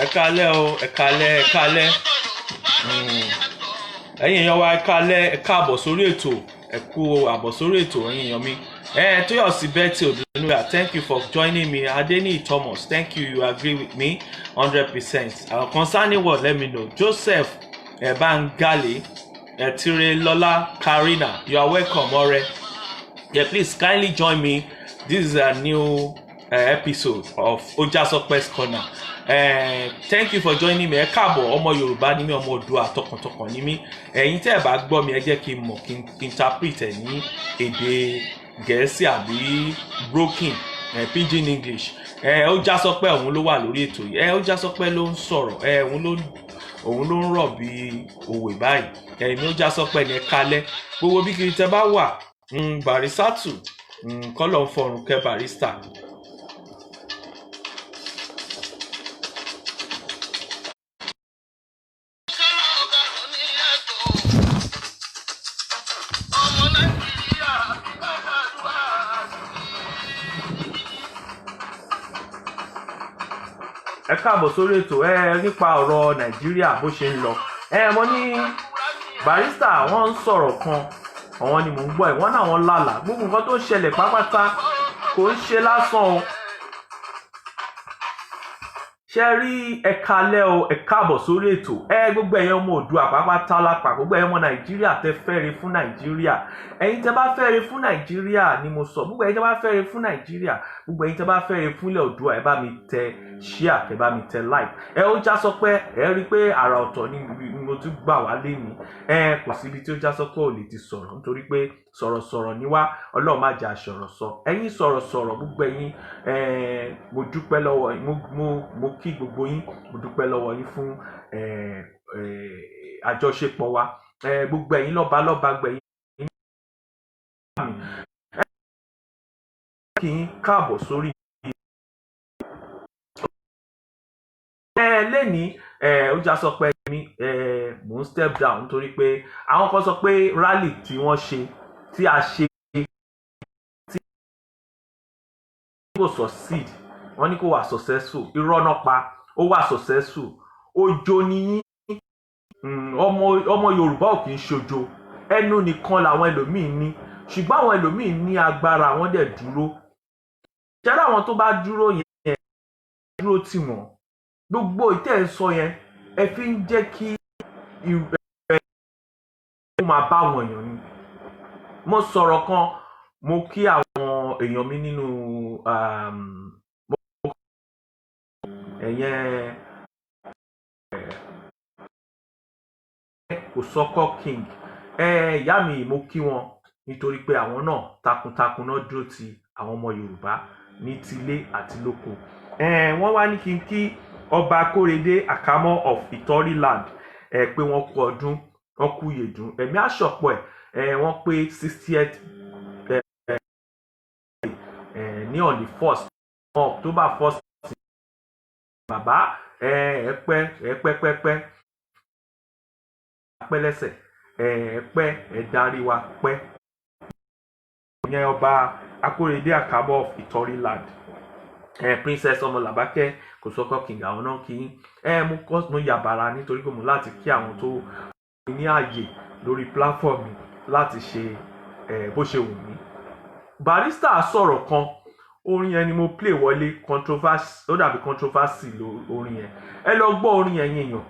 ẹ kálẹ́ o, ẹ kálẹ́, ẹ kálẹ́. Ẹ̀yin èèyàn wa ẹ kálẹ́, ẹ káàbọ̀ sórí ètò, ẹ kú àbọ̀ sórí ètò ẹ̀yin èèyàn mi. Tóyọ̀sí Betty Odunuga, thank you for joining me. Adeniyi Thomas, thank you, you agree with me 100%. Concerning what, let me know. Joseph Bangale, Tirelola Karina, you are welcome, Ore. Yeah, please kindly join me. This is a new episode of Ojasope's Corner. Thank you for joining me. Ẹ káàbọ̀, ọmọ Yorùbá ni mí, ọmọ Oòduà tọkàntọkàn ni mí. Ẹ̀yin tẹ́ ẹ bá gbọ́ mi ẹ jẹ́ kí n mọ̀ kí n interpret ẹ̀ ní èdè Gẹ̀ẹ́sì àbí broken pidgin English. Ojasope òun ló wà lórí ètò yìí. Ojasope ló ń sọ̀rọ̀. Òun ló ń rọ̀ bí òwe báyìí. Èmi Ojasope ni ẹ kálẹ́. Gbogbo bí kiri tẹ́ bá wà, Barisatu, kọ́lọ̀ ń fọrùn kẹ́ Barrister. Ẹ káàbọ̀ sórí ètò nípa ọ̀rọ̀ Nàìjíríà bó ṣe ń lọ. Mo ní Barrister wọ́n ń sọ̀rọ̀ kan, àwọn ni mò ń gbọ́ ẹ̀, wọ́n náà wọ́n lálàá. Gbogbo nǹkan tó ń ṣẹlẹ̀ pápátá kò ń ṣe lásán o. Ṣé rí ẹ kálẹ́ o, ẹ káàbọ̀ sórí ètò. Gbogbo ẹ̀yin ọmọ Oòduà pápátá lápá, gbogbo ẹ̀yin ọmọ Nàìjíríà tẹ́ fẹ́re fún Nàìjíríà. Ẹ̀yin tẹ́ bá fẹ́re fún Nàìjíríà ni mo sọ. Gbogbo ẹ̀yin tẹ́ bá fẹ́re fún Nàìjíríà, gbogbo ẹ̀yin tẹ́ bá fẹ́re fún ilẹ̀ Oòduà, ẹ bá mi tẹ share, ẹ bá mi tẹ like. Ojasope, ẹ rí pé àrà ọ̀tọ̀ ni mo tún gbà wá lénìí. Kò síbi tí Ojasope ò lè ti sọ̀rọ̀ nítorí pé sọ̀rọ̀sọ̀rọ̀ ni wá, Ọlọ́run má jẹ́ àṣọ̀rọ̀ sọ. Ẹ̀yin sọ̀rọ̀sọ̀rọ̀ gbogbo ẹ̀yin, mo dúpẹ́ lọ́wọ́ yín, mo kí gbogbo yín, mo dúpẹ́ lọ́wọ́ yín fún àjọṣepọ̀ wa. Gbogbo ẹ̀yin lọ́balọ́ba gbẹ̀yìn mi, kí yín káàbọ̀ sórí. Lẹ́ni Ojasope mi, mò ń step down nítorí pé àwọn kan sọ pé rally tí wọ́n ṣe, tí a ṣe, tí kò succeed, wọ́n ní kò wà successful, irọ́ náà pa, ó wà successful. Ojo ni yín, ọmọ Yorùbá ò kì í ṣojo, ẹnu nìkan làwọn ẹlòmíì ní, ṣùgbọ́n àwọn ẹlòmíì ní agbára, wọ́n dẹ̀ dúró. Ṣé àwọn tó bá dúró yẹn dúró tì wọ́n? Gbogbo ìtẹ́ ẹ̀ sọ yẹn ẹ fi ń jẹ́ kí ìrẹ́ máa bá àwọn èèyàn ni. Mo sọ̀rọ̀ kan, mo kí àwọn èèyàn mi nínú ẹ̀yẹn Kòsọ́kọ́ King. Ìyá mi, mo kí wọn nítorí pé àwọn náà takuntakun náà dúró ti àwọn ọmọ Yorùbá ní tilé àti lóko. Wọ́n wá ní kí n kí Ọba Akórèdé Àkámọ́ of Ìtọ́rí land, pé wọ́n kú ọdún, wọ́n kú yèdùn, ẹ̀mí àṣọpọ̀ wọ́n pé 60th ní on the 1st October 1st. Bàbá pẹ́ lẹ́sẹ̀, ẹ darí wa pẹ́. Ìyẹn Ọba Akórèdé Àkámọ́ of Ìtọ́rí land, Princess Ọmọlàbákẹ́ Kòsọ́kọ́ King, àwọn náà kí mo yàbàrà nítorí pé mo láti kí àwọn tó ní ààyè lórí platform mi láti ṣe bó ṣe wù mí. Barrister sọ̀rọ̀ kan, orin yẹn ni mo play wọlé, controversy, ó dàbí controversy orin yẹn. Ẹ lọ gbọ́ orin yẹn yẹn.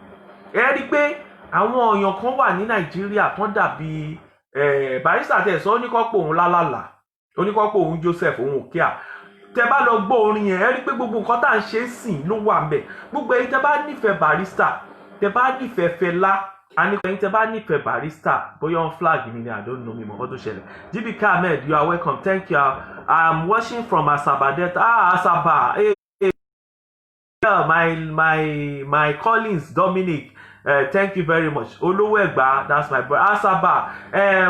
Ẹ rí pé àwọn èèyàn kan wà ní Nàìjíríà tán dàbí Barrister tẹ̀ sọ, oníkọ́pọ̀ òun lálàlà, oníkọ́pọ̀ òun Joseph òun òkèà. Tẹ́ bá lọ gbọ́ orin yẹn, ẹ rí pé gbogbo nǹkan tá à ń ṣe sìn ló wà ńbẹ̀. Gbogbo ẹ̀yin tẹ́ bá nífẹ̀ẹ́ Barrister, tẹ́ bá nífẹ̀ẹ́ Fẹlá, àníkọ́ ẹ̀yin tẹ́ bá nífẹ̀ẹ́ Barrister, bóyá on flag mi ni, I don't know, mi mọ̀ nǹkan tó ṣẹlẹ̀. GBK Ahmed, you are welcome, thank you. I'm watching from Asaba Delta. Asaba, my Collins Dominic, thank you very much. Olowo Egba, that's my brother. Asaba,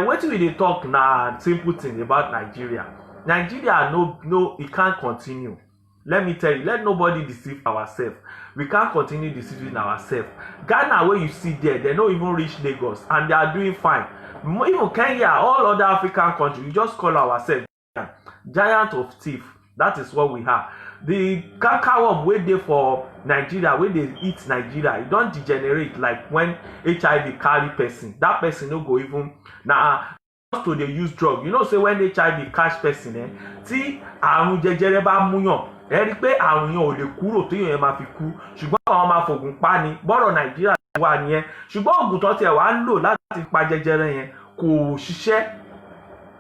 wetin we dey talk na simple thing about Nigeria. Nigeria, no, it can't continue. Let me tell you, let nobody deceive ourselves. We can't continue deceiving ourselves. Ghana, where you see there, they don't even reach Lagos, and they are doing fine. Even Kenya, all other African countries, we just call ourselves giant of thief. That is what we have. the cankerworm wey dey for Nigeria wey dey eat Nigeria e don degenerate like when HIV carry person, that person no go even na just to dey use drug. You know say when HIV catch person tí àrùn jẹjẹrẹ bá múyàn ẹ rí pé àrùn yẹn ò lè kúrò téèyàn yẹn máa fi kú, ṣùgbọ́n àwọn máa fògùn pa ni, bọ́rọ̀ Nàìjíríà wà nìyẹn. Ṣùgbọ́n ògùn tó tiẹ̀ wá ń lò láti pa jẹjẹrẹ yẹn kò ṣiṣẹ́.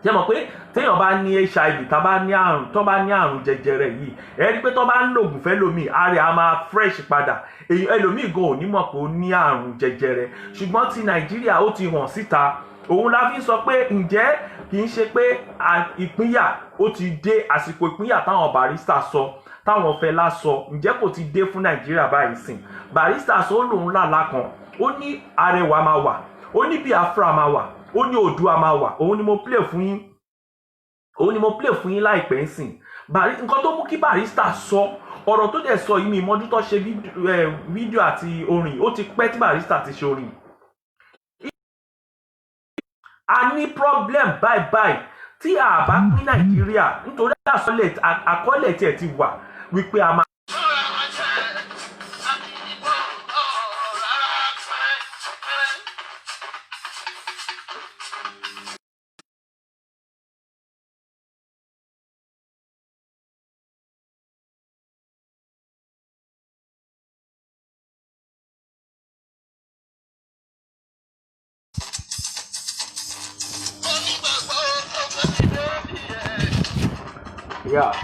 Ṣé mọ̀ pé téèyàn bá ní HIV tó bá ní àrùn jẹjẹrẹ yìí ẹ rí pé tó bá ń lo ògùn fẹ́ lómi ara á máa fresh padà, ẹlòmíì gan ò ní mọ̀ pé ó ní àrùn jẹjẹrẹ. Ṣùgbọ́n ti Nàìjíríà ó ti hàn síta, òun la fi sọ pé ǹjẹ́ kì í ṣe pé ìpínyà ó ti dé, àsìkò ìpínyà táwọn Barrister sọ táwọn Fẹlá sọ ǹjẹ́ kò ti dé fún Nàìjíríà báyìí sìn. Barrister sọ lòun làlá kan, ó ní Arẹwà máa wà, ó ní Biafra máa wà, ó ní Oòduà máa wà. Òun ni mo play fún yín láìpẹ́ sìn. Nǹkan tó mú kí Barrister sọ ọ̀rọ̀ tó dẹ̀ sọ yìí mi ìmọ̀jú tó ṣe fídíò àti orin, ó ti pẹ́ tí Barrister ti ṣe orin. A ní problem báyìí tí a bá pín Nàìjíríà nítorí àkọọ́lẹ̀ tí ẹ ti wà wípé a máa.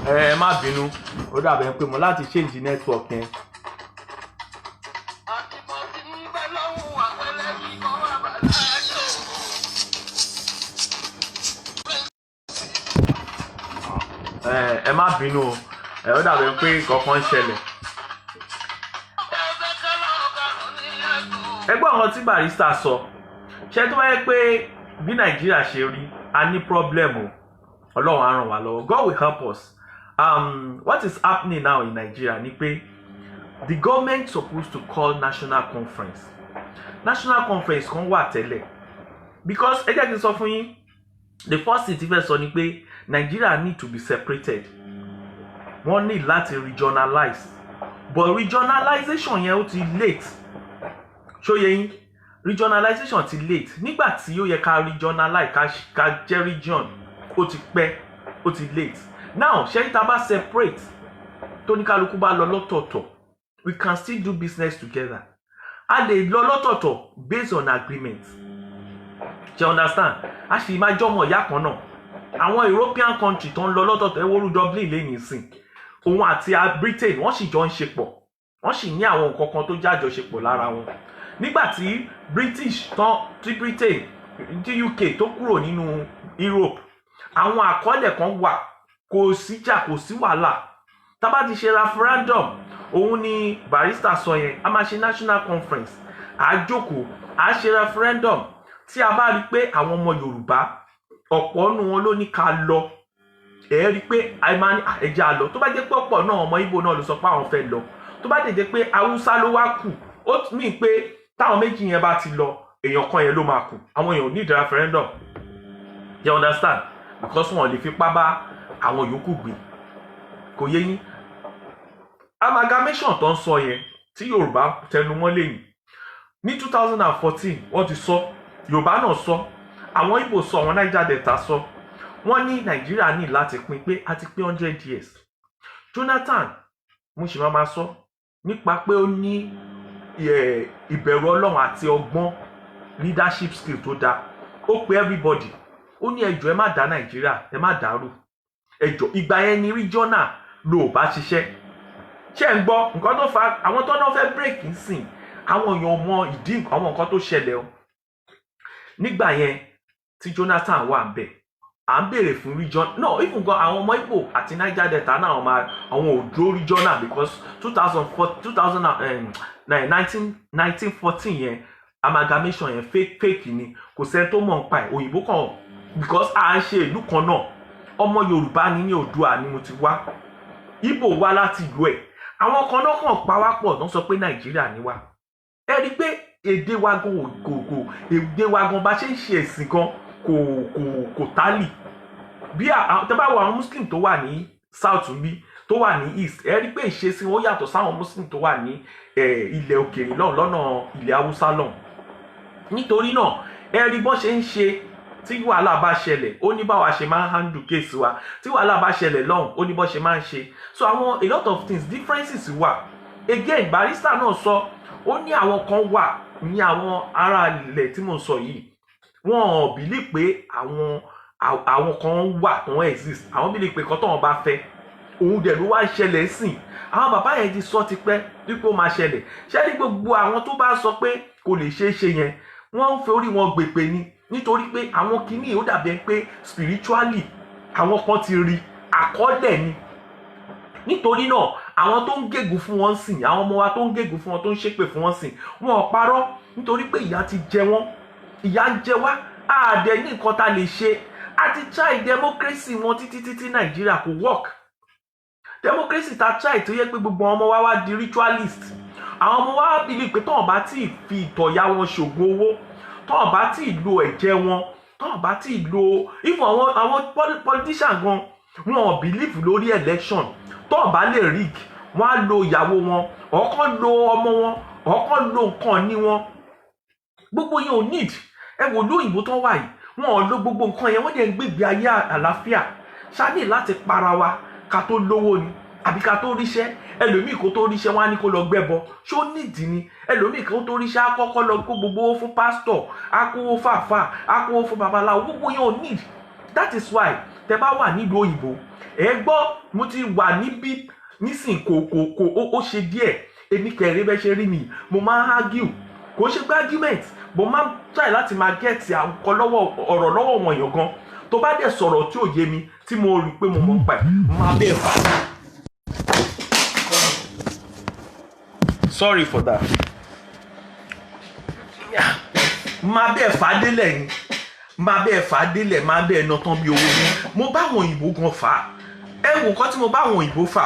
Ẹ má bínú, ó dàbẹ̀ pé mo láti change network yẹn. Ẹ má bínú o, ó dàbẹ̀ pé kankan ń ṣẹlẹ̀. Ẹgbọ́n àwọn tí Barrister sọ ṣe tó bá yẹ pé bí Nàìjíríà ṣe rí a ní problem o, Ọlọ́run á ràn wá lọ́wọ́, God will help us. What is happening now in Nigeria ni pé the government supposed to call national conference kan wà tẹ́lẹ̀, because ẹ jẹ́ kí n sọ fún yín, the first thing tí fẹ́ sọ ni pé Nigeria need to be separated, wọ́n need láti regionalize, but regionalization yẹn ó ti late, ṣóyẹ yín, regionalization ti late. Nígbà tí ó yẹ ká regionalize ká jẹ́ region ó ti pẹ́, ó ti late. Now ṣé tá bá separate tó ní kálukú bá lọ lọ́tọ̀ọ̀tọ̀, we can still do business together. A lè lọ lọ́tọ̀ọ̀tọ̀ based on agreement. Ṣé understand? A sì máa jọmọ ìyá kan náà. Àwọn European country tó ń lọ lọ́tọ̀ọ̀tọ̀ ẹ wọ́rú Dublin lẹ́yìn sìn, òun àti Britain wọ́n sì jọ ń ṣe pọ̀, wọ́n sì ní àwọn nǹkan kan tó jájọṣepọ̀ lára wọn. Nígbà tí Britain tí UK tó kúrò nínú Europe, àwọn àkọọ́lẹ̀ kan wà, kò síjà kò sí wàhálà. Tá bá ti ṣe referendum, òun ni Barrister sọ yẹn, a máa ṣe national conference, a jókòó, a ṣe referendum. Tí a bá rí pé àwọn ọmọ Yorùbá ọ̀pọ̀ nínú wọn ló ní ká lọ, ẹ rí pé a máa ní ẹja àlọ́. Tó bá jẹ́ pé ọ̀pọ̀ náà ọmọ Ìgbò náà ló sọ pé àwọn fẹ́ lọ, tó bá jẹ́ pé Haúsá ló wá kù, ó mì pé táwọn méjì yẹn bá ti lọ, èèyàn kan yẹn ló máa kù. Àwọn èèyàn ò ní referendum, you understand, because wọn ò lè fipá bá àwọn yòókù gbé, kò yé yín. Amalgamation tó ń sọ yẹn tí Yorùbá tẹnu mọ́ lẹ́yìn ní 2014 wọ́n ti sọ, Yorùbá náà sọ, àwọn Ìgbò sọ, àwọn Niger Delta sọ, wọ́n ní Nàìjíríà ní láti pín pé a ti pín 100 years. Jonathan mo sì máa sọ nípa pé ó ní ìbẹ̀rù Ọlọ́run àti ọgbọ́n, leadership skill tó dáa. Ó pe everybody, ó ní ẹjọ́ ẹ má dá Nàìjíríà, ẹ má dàrú ẹjọ́. Ìgbà yẹn ni regional ló bá ṣiṣẹ́. Ṣé ń gbọ́ nǹkan tó fa àwọn tó náà fẹ́ break ń sìn, àwọn èèyàn mọ ìdí àwọn nǹkan tó ṣẹlẹ̀ o. Nígbà yẹn tí Jonathan wà ń bẹ̀, à ń béèrè fún region no, even gan àwọn ọmọ Ìgbò àti Niger Delta náà àwọn ò dúró regional, because 1914 yẹn amalgamation yẹn fake ni, kò sẹ́ni tó mọ̀ ń pa ẹ̀, òyìnbó kan, because à ń ṣe ìlú kan náà. Ọmọ Yorùbá ní Oòduà ni mo ti wá, Ìgbò wá láti ìlú ẹ̀, àwọn kan náà kàn pawápọ̀ tó sọ pé Nàìjíríà ni wá. Ẹ rí pé èdè wa gan bá ṣe ń ṣe ẹ̀sìn gan kò tálì. Bí tẹ́ bá wo àwọn Muslim tó wà ní South bí tó wà ní east ẹ rí pé ìṣesí wọn yàtọ̀ sáwọn muslim tó wà ní ilẹ̀ òkèèrè lọ́nà ilẹ̀ haúsá lọ́hùn. Nítorí náà ẹ rí bọ́n ṣe ń ṣe tí wàhálà bá ṣẹlẹ̀ ó ní báwa ṣe máa ń handle case wa, tí wàhálà bá ṣẹlẹ̀ lọ́hùn ó ní bọ́n ṣe máa ń ṣe. So àwọn a lot of things differences wà. Again Barrister náà sọ ó ní àwọn kan wà ní àwọn ará ilẹ̀ tí mo sọ yìí wọn ò believe pé àwọn kan wà tó ń exist, àwọn believe pé kan tó wọn bá fẹ́ òun dẹ̀ ló wá ṣẹlẹ̀ sìn. Àwọn bàbá yẹn ti sọ tipẹ́ wípé ó máa ṣẹlẹ̀. Ṣé ní gbogbo àwọn tó bá sọ pé kò lè ṣeé ṣe yẹn wọ́n ń fi orí wọn gbèpè ni, nítorí pé àwọn kìíní ó dàbí pé spiritually àwọn kan ti rí àkọọ́lẹ̀ ni. Nítorí náà àwọn tó ń gégùn fún wọn sìn, àwọn ọmọ wa tó ń gégùn fún wọn tó ń ṣépè fún wọn sìn, wọn ò parọ́, nítorí pé ìyà ti jẹ wọ́n, ìyà ń jẹ wá, àdẹ ní nǹkan tá lè ṣe. A ti try democracy wọn títí Nàìjíríà kò work. Democracy ta try tó yẹ pé gbogbo ọmọ wa wá di ritualist. Àwọn ọmọ wa believe pé tọ́n bá tí fi ìtọ̀yà wọn ṣògùn owó, tọ́n bá tí lo ẹ̀jẹ̀ wọn, tọ́n bá tí lo even àwọn politician gan wọn ò believe lórí election. Tọ́n bá lè rig wọ́n á lo ìyàwó wọn, ọ̀kan lo ọmọ wọn, ọ̀kan lo nǹkan ní wọn. Gbogbo yẹn ò need. Ẹ wò lóyìnbó tó wà yìí wọn ò lo gbogbo nǹkan yẹn, wọ́n dẹ̀ ń gbégbé ayé àlàáfíà. Ṣá ní láti para wa ká tó lówó ni àbí ká tó ríṣẹ́? Ẹlòmíì kó tó ríṣẹ́ wọ́n á ní kó lọ gbẹ́bọ, ṣó nídìí ni? Ẹlòmíì kó tó ríṣẹ́ á kọ́kọ́ lọ kó gbogbo owó fún pásítọ̀, á kó owó fàáfà, á kó owó fún babaláwo. Gbogbo yẹn ò need. That is why tẹ bá wà nílùú òyìnbó ẹ gbọ́ mo ti wà níbí nísìn kò ó ṣe díẹ̀ èmi kẹrin bẹ́ ṣe rí mi mo máa ń argue kò ṣe pé argument mo máa ń try láti máa get àkọ́ ọ̀rọ̀ lọ́wọ́ wọn èèyàn gan tó bá dẹ̀ sọ̀rọ̀ tí ò yé mi tí mo rí pé mo mọ̀ pa ẹ̀ máa bẹ́ẹ̀ fà. Sorry for that. Máa bẹ́ẹ̀ fà á délẹ̀ yín máa bẹ́ẹ̀ fà á délẹ̀ máa bẹ́ẹ̀ ná tán bí owó ni mo bá àwọn òyìnbó gan fà á. Ẹ wò nǹkan tí mo bá àwọn òyìnbó fà,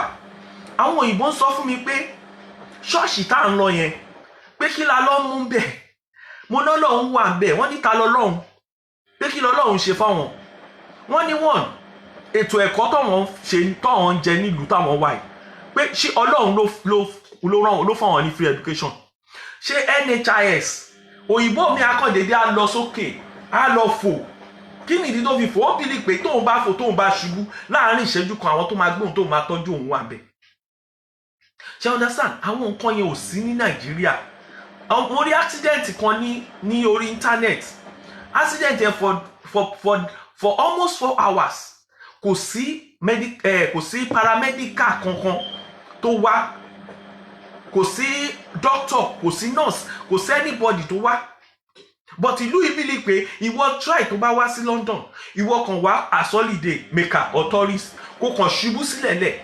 àwọn òyìnbó ń sọ fún mi pé ṣọ́ọ̀ṣì tá à ń lọ yẹn pé kí la lọ́ mú bẹ̀, mo ná lọ́hún wà bẹ̀, wọ́n ní ta lọ lọ́hún pé kí lọ́lọ́hún ṣe fáwọn, wọ́n ní wọ́n ètò ẹ̀kọ́ tọ̀wọ́n ń jẹ nílùú táwọn wà yìí pé ṣé ọlọ́run ló fáwọn ní free education, ṣé NHIS òyìnbó mi akọ̀dédé á lọ sókè á lọ fò. Kí ni ìdí tó fi fò? Ó bìlì pé tóun bá fò tóun bá ṣubú láàárín ìṣẹ́jú kan àwọn tó máa gbóhùn tóun máa tọ́jú òun wà bẹ̀. Ṣé understand? Àwọn nǹkan yẹn ò sí ní Nàìjíríà. Mo rí accident kan ní orí internet. Accident yẹn for almost 4 hours kò sí paramedical kankan tó wá, kò sí doctor, kò sí nurse, kò sí anybody tó wá. But ìlú ìbílí pé ìwọ try tó bá wá sí London ìwọ kan wá as holiday maker or tourist kó kàn ṣubú sílẹ̀ lẹ̀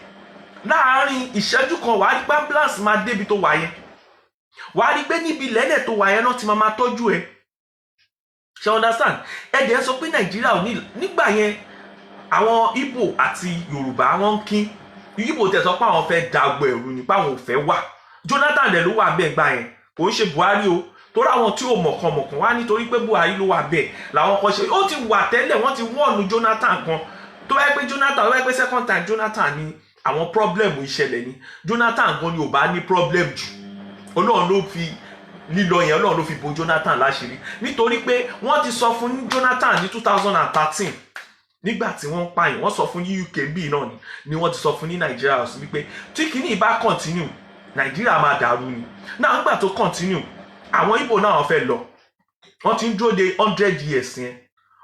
láàárín ìṣẹ́jú kan wàá rí pé ambulance máa débi tó wà yẹn, wàá rí pé níbi lẹ́lẹ̀ tó wà yẹn náà ti máa tọ́jú ẹ. Ṣé understand? Ẹ̀dẹ̀ sọ pé Nàìjíríà ò ní nígbà yẹn àwọn Igbo àti Yorùbá wọn ń kín. Igbo tẹ̀ sọ pé àwọn fẹ́ dàgbò ẹ̀rù nípa àwọn ò fẹ́ wà. Jonathan dẹ̀ ló wà bẹ́ẹ̀ gbà yẹn kò ń ṣe Buhari o, torí àwọn tí ò mọ̀kànmọ̀kàn wá nítorí pé Buhari ló wà bẹ́ẹ̀ làwọn kan ṣe. Ó ti wà tẹ́lẹ̀ wọ́n ti wọ́ọ̀nù Jonathan kan tó wáyé pé Jonathan tó wáyé pé second time Jonathan ni àwọn problem ìṣẹ̀lẹ̀ ni Jonathan gan ni ò bá ní problem jù. Ọlọ́run ló fi lílọ yẹn Ọlọ́run ló fi bo Jonathan láṣìírí nítorí pé wọ́n ti sọ fún Jonathan ní 2013 nígbà tí wọ́n pààyàn wọ́n sọ fún ní UK bíi náà ni wọ́n ti sọ fún ní Nàìjíríà sí wípé tí kìíní bá continue Nàìjíríà máa dàrú ni. Náà nígbà tó continue àwọn Igbo náà fẹ́ lọ wọ́n ti ń dúró de 100 years yẹn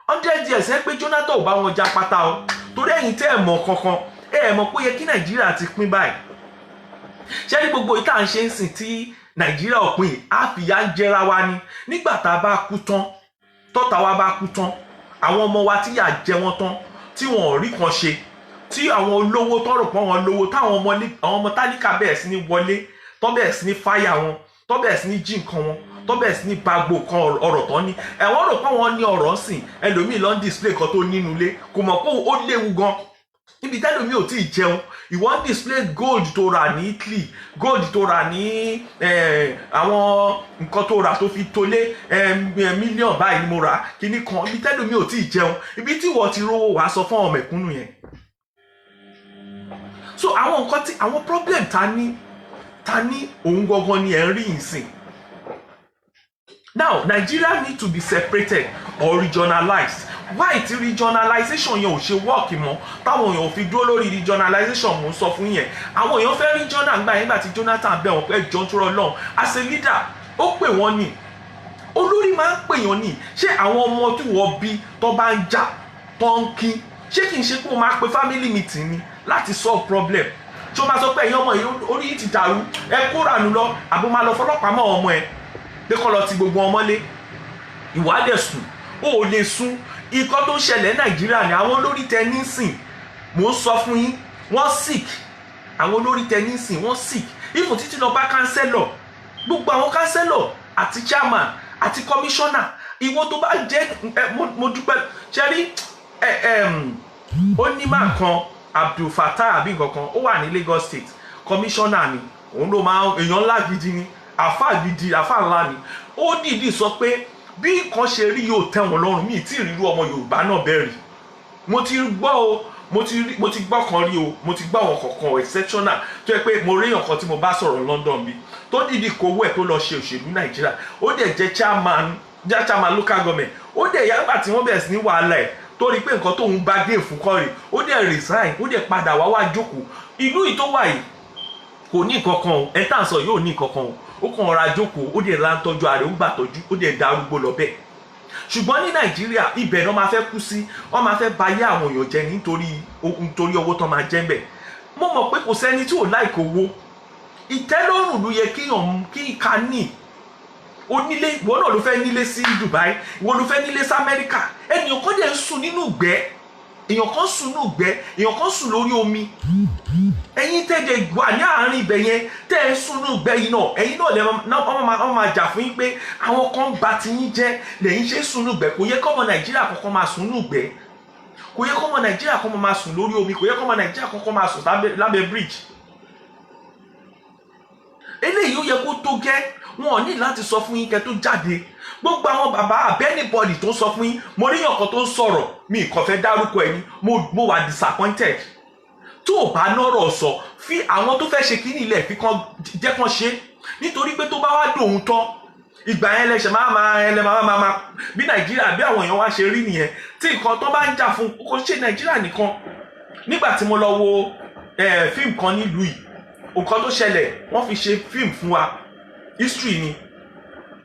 100 years yẹn pé Jonathan ò bá wọn já pátá o torí ẹ̀yin tẹ́ ẹ̀ mọ̀ kankan ẹ̀ mọ̀ pé ó yẹ kí Nàìjíríà ti pín báyìí. Ṣé ní gbogbo ìta ń ṣe ń sìn tí Nàìjíríà ò pín àfìyà ń jẹra wa ni nígbà tá a bá kú tán tọ́ta wa bá kú tán àwọn ọmọ wa tí yà jẹ wọn tán tí wọn ò rí kan ṣe tí àwọn olówó tọrọ pọ̀ wọn lówó táwọn ọmọ tálíkà bẹ̀rẹ̀ sí ní wọlé tó bẹ̀rẹ̀ sí ní fáyà wọn tó bẹ̀rẹ̀ sí ní jí nǹkan wọn tó bẹ̀rẹ̀ sí ní bagbo kan ọ̀rọ̀ tán ní ẹ̀wọ̀n rò pé wọ́n ní ọ̀rọ̀ sìn ẹlòmíì ló ń display kan tó nínú ilé kò mọ̀ pé ó léwu gan níbi tẹ́lòmíì ò tí ì jẹun ìwọ ń display gold tó rà ní Italy gold tó rà ní àwọn nǹkan tó rà tó fi tolé mílíọ̀n báyìí ni mo rà kíní kan ibi tẹ́lòmíì ò tí ì jẹun ibi tí wọ́n ti rówó wàá sọ fún ọmọ ẹ̀kúnnù yẹn. so àwọn nǹkan tí àwọn problem ta ní òun gangan ni ẹ̀ ń rí ìsìn. Now Nigeria need to be separated or regionalized. Why ti regionalization yẹn ò ṣe work mọ́ táwọn èèyàn ò fi dúró lórí regionalization mò ń sọ fún yẹn. Àwọn èèyàn fẹ́ regional gbà yẹn gbà tí Jonathan bẹ̀ wọ́n pé John tó rọ lọ́hùn as a leader ó pè wọ́n ní olórí máa ń pèèyàn ní ṣé àwọn ọmọ tí wọ́n bí tó bá ń jà tó ń kí ṣé kì í ṣe pé o máa pe family meeting ni láti solve problem tí o máa sọ pé ẹ̀yin ọmọ yìí orí yìí ti dàrú ẹ kó rànú lọ àbó máa lọ fọlọ́pàá mọ́ ọmọ ẹ pé kọ́ lọ ti gbogbo ọmọ lé ìwádìí sùn ó ò lè sùn ikọ́ tó ń ṣẹlẹ̀ Nàìjíríà ni àwọn olórí tẹnísìn mò ń sọ fún yín wọ́n sick àwọn olórí tẹnísìn wọ́n sick ifun títí lọ bá kánsẹ́lọ̀ gbogbo àwọn kánsẹ́lọ̀ àti chairman àti kọmíṣánná ìwọ tó bá jẹ́ mo dúpẹ́ ṣẹ́rí ó ní máa kan Abdul Fattah àbí nǹkan kan ó wà ní Lagos State kọmíṣánná ni òun ló máa èèyàn ńlá gidi ni àfà gidi àfà ńlá ni ó dìídì sọ pé bí nǹkan ṣe rí yóò tẹ́ wọn lọ́rùn mi tí ìrírú ọmọ Yorùbá náà bẹ́ẹ̀ rí mo ti gbọ́ o mo ti gbọ́ kan rí o mo ti gbọ́ àwọn kọ̀ọ̀kan exceptional tó yẹ pé mo rí èèyàn kan tí mo bá sọ̀rọ̀ London bí tó dìídì kówó ẹ̀ tó lọ ṣe òṣèlú Nàìjíríà ó dẹ̀ jẹ́ chairman local government ó dẹ̀ yàgbà tí wọ́n bẹ̀rẹ̀ sí ní wàhálà ẹ̀ tó rí pé nǹkan tóun bá dé fún kọ́rì ó dẹ̀ resign ó dẹ̀ padà wá jókòó ìlú yìí tó wà yìí kò ní nǹkan kan o ẹ̀ tá à ń sọ yóò ní nǹkan kan o ó kàn ra jókòó ó dẹ̀ ra ń tọ́jú ààrẹ ó gbà tọ́jú ó dẹ̀ darúgbó lọ bẹ́ẹ̀ ṣùgbọ́n ní Nàìjíríà ibẹ̀ náà máa fẹ́ kú sí wọ́n máa fẹ́ ba ayé àwọn èèyàn jẹ nítorí owó tán máa jẹ́ ń bẹ̀ mo mọ̀ pé kò sẹ́ni tí ò láìkó owó ìtẹ́lọ́rùn ló yẹ kí ká ní onílé ìwọ náà ló fẹ́ nílé sí Dubai ìwọ ló fẹ́ nílé sí Amẹ́ríkà ènìyàn kan dẹ̀ ń sùn nínú ìgbẹ́ èèyàn kan sùn nínú ìgbẹ́ èèyàn kan sùn lórí omi ẹ̀yin tẹ́jẹ̀ wà ní àárín ibẹ̀ yẹn tẹ́ ẹ sùn nínú ìgbẹ́ yìí náà ẹ̀yin náà wọ́n máa jà fún yín pé àwọn kan bà ti yín jẹ́ lẹ́yìn ṣe sùn nínú ìgbẹ́ kò yẹ kọ́mọ Nàìjíríà kankan máa sùn nínú ìgbẹ́ kò yẹ kọ́mọ Nàìjíríà kankan máa sùn lórí omi kò yẹ kọ́mọ Nàìjíríà kankan máa sùn lábẹ́ bridge eléyìí ó yẹ kó tó gẹ́ wọn ò ní láti sọ fún yín kẹ́ tó jáde gbogbo àwọn bàbá abẹ́nibọ́dì tó ń sọ fún yín mo ríyàn kan tó ń sọ̀rọ̀ mi kàn fẹ́ dárúkọ ẹni mo wà disappointed tó o bá nọ́rọ̀ sọ fi àwọn tó fẹ́ ṣe kí nílẹ̀ fi kan jẹ́ kan ṣe nítorí pé tó bá wá dòun tán ìgbà yẹn lẹ́sẹ̀ máa bí Nàìjíríà bí àwọn èèyàn wá ṣe rí nìyẹn tí nǹkan tó bá ń jà fún kò ṣe Nàìjíríà nìkan nígbà tí mo lọ wo fíìmù kan nílùú yìí nǹkan tó ṣẹlẹ̀ wọ́n fi ṣe fíìmù fún wa history ni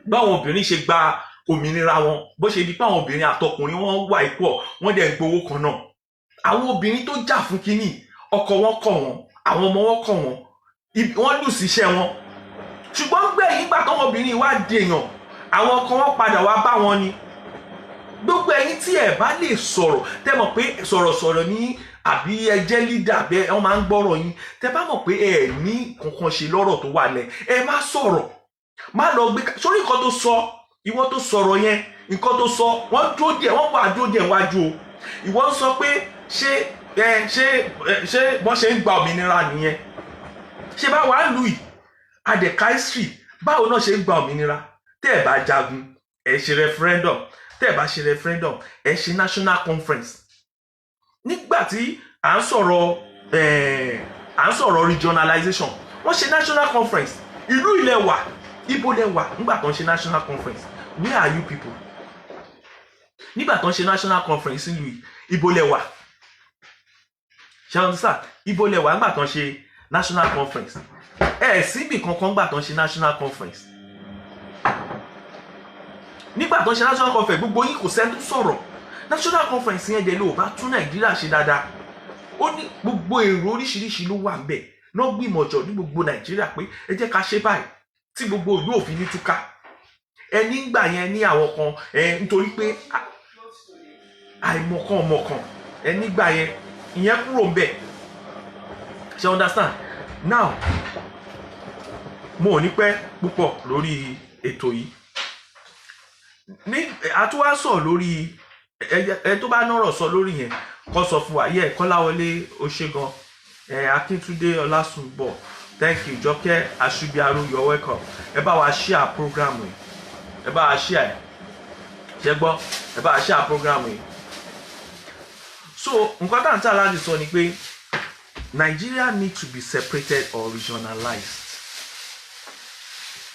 báwọn obìnrin ṣe gba òmìnira wọn bó ṣe di pé àwọn obìnrin àtọkùnrin wọn wà ipò wọn dẹ̀ gbowó kan náà àwọn obìnrin tó jà fún kínní ọkọ wọn kọ̀ wọ́n àwọn ọmọ wọn kọ̀ wọ́n wọ́n lù síṣẹ́ wọn ṣùgbọ́n gbẹ̀yìn ìgbà táwọn obìnrin wá di èèyàn àwọn ọkọ wọn padà wá bá wọn ni gbogbo ẹ̀yin tí ẹ bá lè sọ̀rọ̀ tẹ́ mọ̀ pé sọ̀rọ̀sọ̀rọ̀ ní àbí ẹ jẹ́ leader bẹ́ẹ̀ wọ́n máa ń gbọ́rọ̀ yín tẹ́ bá mọ̀ pé ẹ ní kankan ṣe lọ́rọ̀ tó wà lẹ̀ ẹ má sọ̀rọ̀ má lọ gbé sórí nǹkan tó sọ ìwọ tó sọ̀rọ̀ yẹn nǹkan tó sọ wọ́n dúró díẹ̀ wọ́n wà dúró díẹ̀ wájú o ìwọ ń sọ pé ṣé bọ́n ṣe ń gba òmìnira nìyẹn ṣé bá wàá lù yìí àdẹ̀ka history báwo náà ṣe ń gba òmìnira tẹ́ ẹ bá jagun ẹ ṣe referendum tẹ́ ẹ bá ṣe referendum ẹ ṣe national conference nígbà tí à ń sọ̀rọ̀ regionalization wọ́n ṣe national conference ìlú ilẹ̀ wà ibo lẹ wà nígbà tó ń ṣe national conference where are you people nígbà tó ń ṣe national conference ìlú ibo lẹ wà ṣàlùsà ibo lẹ wà nígbà tó ń ṣe national conference síbì kankan nígbà tó ń ṣe national conference nígbà tó ń ṣe national conference gbogbo yín kò sẹ́ni tó sọ̀rọ̀ national conference yẹn dẹ̀ ló bá tún Nàìjíríà ṣe dáadáa ó ní gbogbo èrò oríṣiríṣi ló wà ńbẹ̀ náà gbìmọ̀jọ ní gbogbo Nàìjíríà pé ẹ jẹ́ ká ṣe báyìí tí gbogbo ìlú òfin ní túká ẹni gbà yẹn ní àwọn kan nítorí pé àìmọ̀kan ẹni gbà yẹn ìyẹn kúrò ńbẹ̀ ṣe understand now mo ò ní pẹ́ púpọ̀ lórí ètò yìí ní àtúwásọ̀ lórí ẹ tó bá nọ̀rọ̀ sọ lórí yẹn kó sọ fún wa yẹ Kọ́láwọlé Oṣegan Akíntúndé Ọlásùnbọ̀ thank you Jọkẹ́ Aṣubiaro you're welcome ẹ bá wa share program yìí ẹ bá wa share ṣe gbọ́ ẹ bá wa share program yìí so nǹkan tá à ń tà láti sọ ni pé Nigeria needs to be separated or regionalized.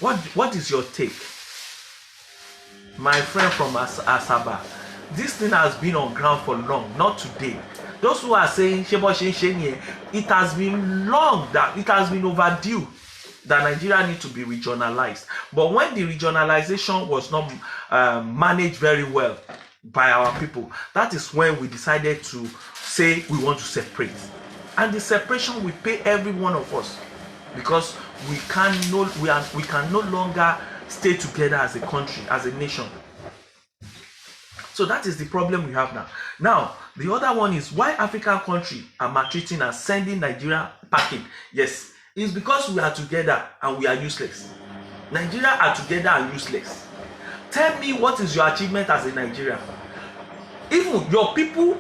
What is your take? My friend from Asaba, this thing has been on ground for long, not today. Those who are saying it has been long, that it has been overdue that Nigeria needs to be regionalized. But when the regionalization was not managed very well by our people, that is when we decided to say we want to separate. And the separation will pay every one of us, because we can no longer stay together as a country, as a nation. So that is the problem we have now. Now, the other one is why African countries are maltreating and sending Nigeria packing. Yes, it's because we are together and we are useless. Nigeria are together and useless. Tell me, what is your achievement as a Nigerian? Even your people,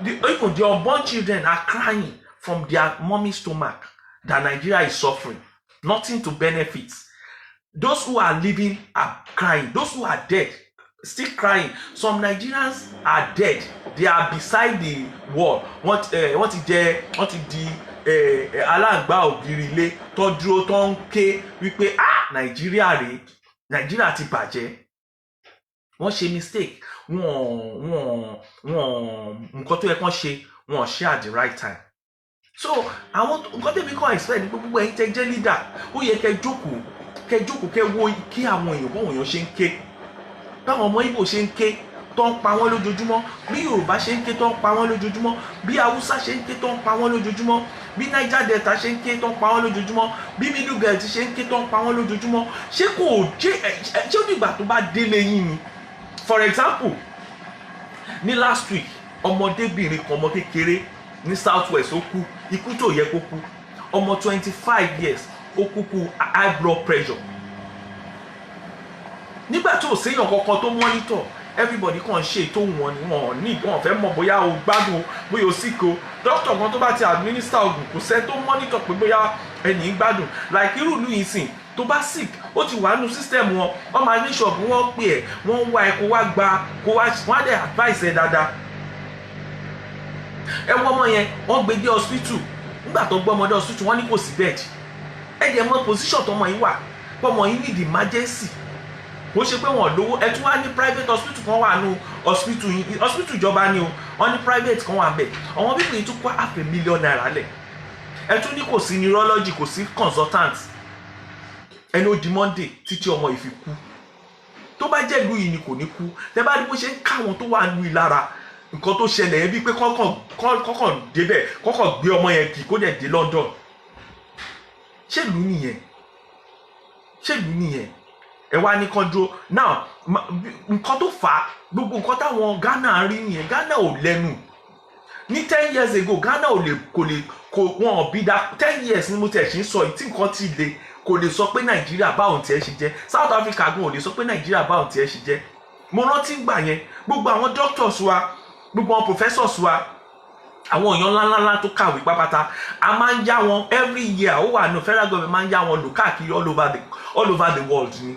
even the unborn children are crying from their mommy's stomach that Nigeria is suffering. Nothing to benefit. Those who are living are crying. Those who are dead still crying. Some Nigerians are dead. They are beside the wall. What di alàgbà ògiri ilé tó dúró tó ń ké wípé Nàìjíríà ti bàjẹ́. Wọ́n ṣe mistake. Nǹkan tó yẹ kán ṣe, wọ́n ṣe at the right time. So àwọn nǹkan tẹ́mi kàn expect ní gbogbo ẹ̀yin tẹ́ jẹ́ leader, ó yẹ kẹ́ jókòó kẹ́ wo kí àwọn èèyàn báwọn èèyàn ṣe ń ké, báwọn ọmọ Ìgbò ṣe ń ké tó ń pa wọ́n lójoojúmọ́, bí Yorùbá ṣe ń ké tó ń pa wọ́n lójoojúmọ́, bí Haúsá ṣe ń ké tó ń pa wọ́n lójoojúmọ́, bí Niger Delta ṣe ń ké tó ń pa wọ́n lójoojúmọ́, bí Middle Belt ṣe ń ké tó ń pa wọ́n lójoojúmọ́. Ṣé ó dìgbà tó bá délé yín ni? For example, ní last week, ọmọdébìnrin kan, ọmọ kékeré ní South West, ó kú ikú tó yẹ kó kú. Ọmọ 25 years ó kúkú high blood pressure. Nígbà tí ò séèyàn kankan tó monitor, everybody kàn ṣe ètò wọn ni wọ́n fẹ́ mọ̀ bóyá o gbádùn, bóyá o sick o. Doctor kan tó bá ti administer oògùn, kò sẹ́ tó monitor pé bóyá ẹni gbádùn. Like irú ìlú yìí sìn, tó bá sick, ó ti wà nínú system wọn, wọ́n máa ní ṣọ́ọ̀bù, wọ́n pè ẹ́, wọ́n wá ẹ kó wá gba, wọ́n á dẹ̀ advice ẹ dáadáa. Ẹ wọ́n ọmọ yẹn, wọ́n gbé dé hospital. Nígbà tó gbọ́ ọmọdé hospital, wọ́n ní kò sí bed. Ẹ jẹ́ mọ̀ position tọmọ yìí wà, pọmọ yìí need emergency. Kò ṣe pé wọ́n lówó, ẹ tún wá ní private hospital kan wà nù hospital yìí, hospital ìjọba ni o, wọ́n ní private kan wà bẹ̀. Àwọn people yìí tún kó $500,000 lẹ̀. Ẹ tún ní kò sí neurology, kò sí consultant. Ẹni ó di Monday títí ọmọ yìí fi kú. Tó bá jẹ́ ìlú yìí ni kò ní kú. Tẹ́ bá rí bó ṣe ń káwọn tó wà nù ìlara, nǹkan tó ṣẹlẹ̀ yẹn bí pé kọ́kàn débẹ̀, kọ́kàn gbé ọmọ yẹn kì kó dẹ̀ dé London. Ṣé ìlú nìyẹn? Ẹ wá ní kan dúró. Now, nǹkan tó fà á, gbogbo nǹkan táwọn Ghana rí nìyẹn. Ghana ò lẹ́nu. Ní 10 years ago, Ghana wọn bí dá 10 years ni mo tẹ̀ ṣe ń sọ yìí tí nǹkan ti le, kò lè sọ pé Nàìjíríà báwọn tiẹ̀ ṣe jẹ́. South Africa gan ò lè sọ pé Nàìjíríà báwọn tiẹ̀ ṣe jẹ́. Mo rántí gbà yẹn, gbogbo àwọn doctors wa, gbogbo àwọn professors wa, àwọn èèyàn ńláńlá tó kàwé pápátá, a máa ń yá wọn every year. Ó wà ní federal government máa ń yá wọn lò káàkiri all over the world ni.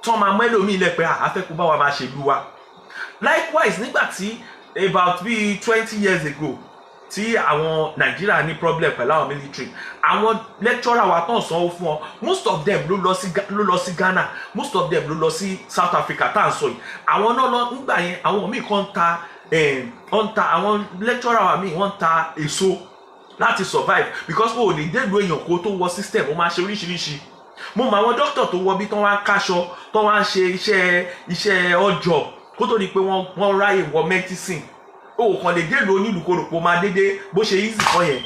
Tí wọ́n máa mú ẹlòmíì lẹ́ pé àfẹ́kù bá wa máa ṣe lú wa. Likewise, nígbà tí about 20 years ago, tí àwọn Nigeria ní problem pẹ̀lú àwọn military, àwọn lecturer wa tán sanwó fún ọ, most of them ló lọ sí Ghana, most of them ló lọ sí South Africa tá à ń sọ yìí. Àwọn náà lọ nígbà yẹn, àwọn míì kan ta àwọn lecturer wa míì wọ́n ta èso láti survive, because o lè dé ìlú èèyàn kó tó wọ system, ó máa ṣe oríṣiríṣi. Mo mọ àwọn doctor tó wọ bí tán wá ń káṣọ, tán wá ń ṣe iṣẹ́ odd job kó tó di pé wọ́n ráyè wọ medicine. O kàn lè dé ìlú onílù kó rò pé ó máa dédé bó ṣe easy kan yẹn.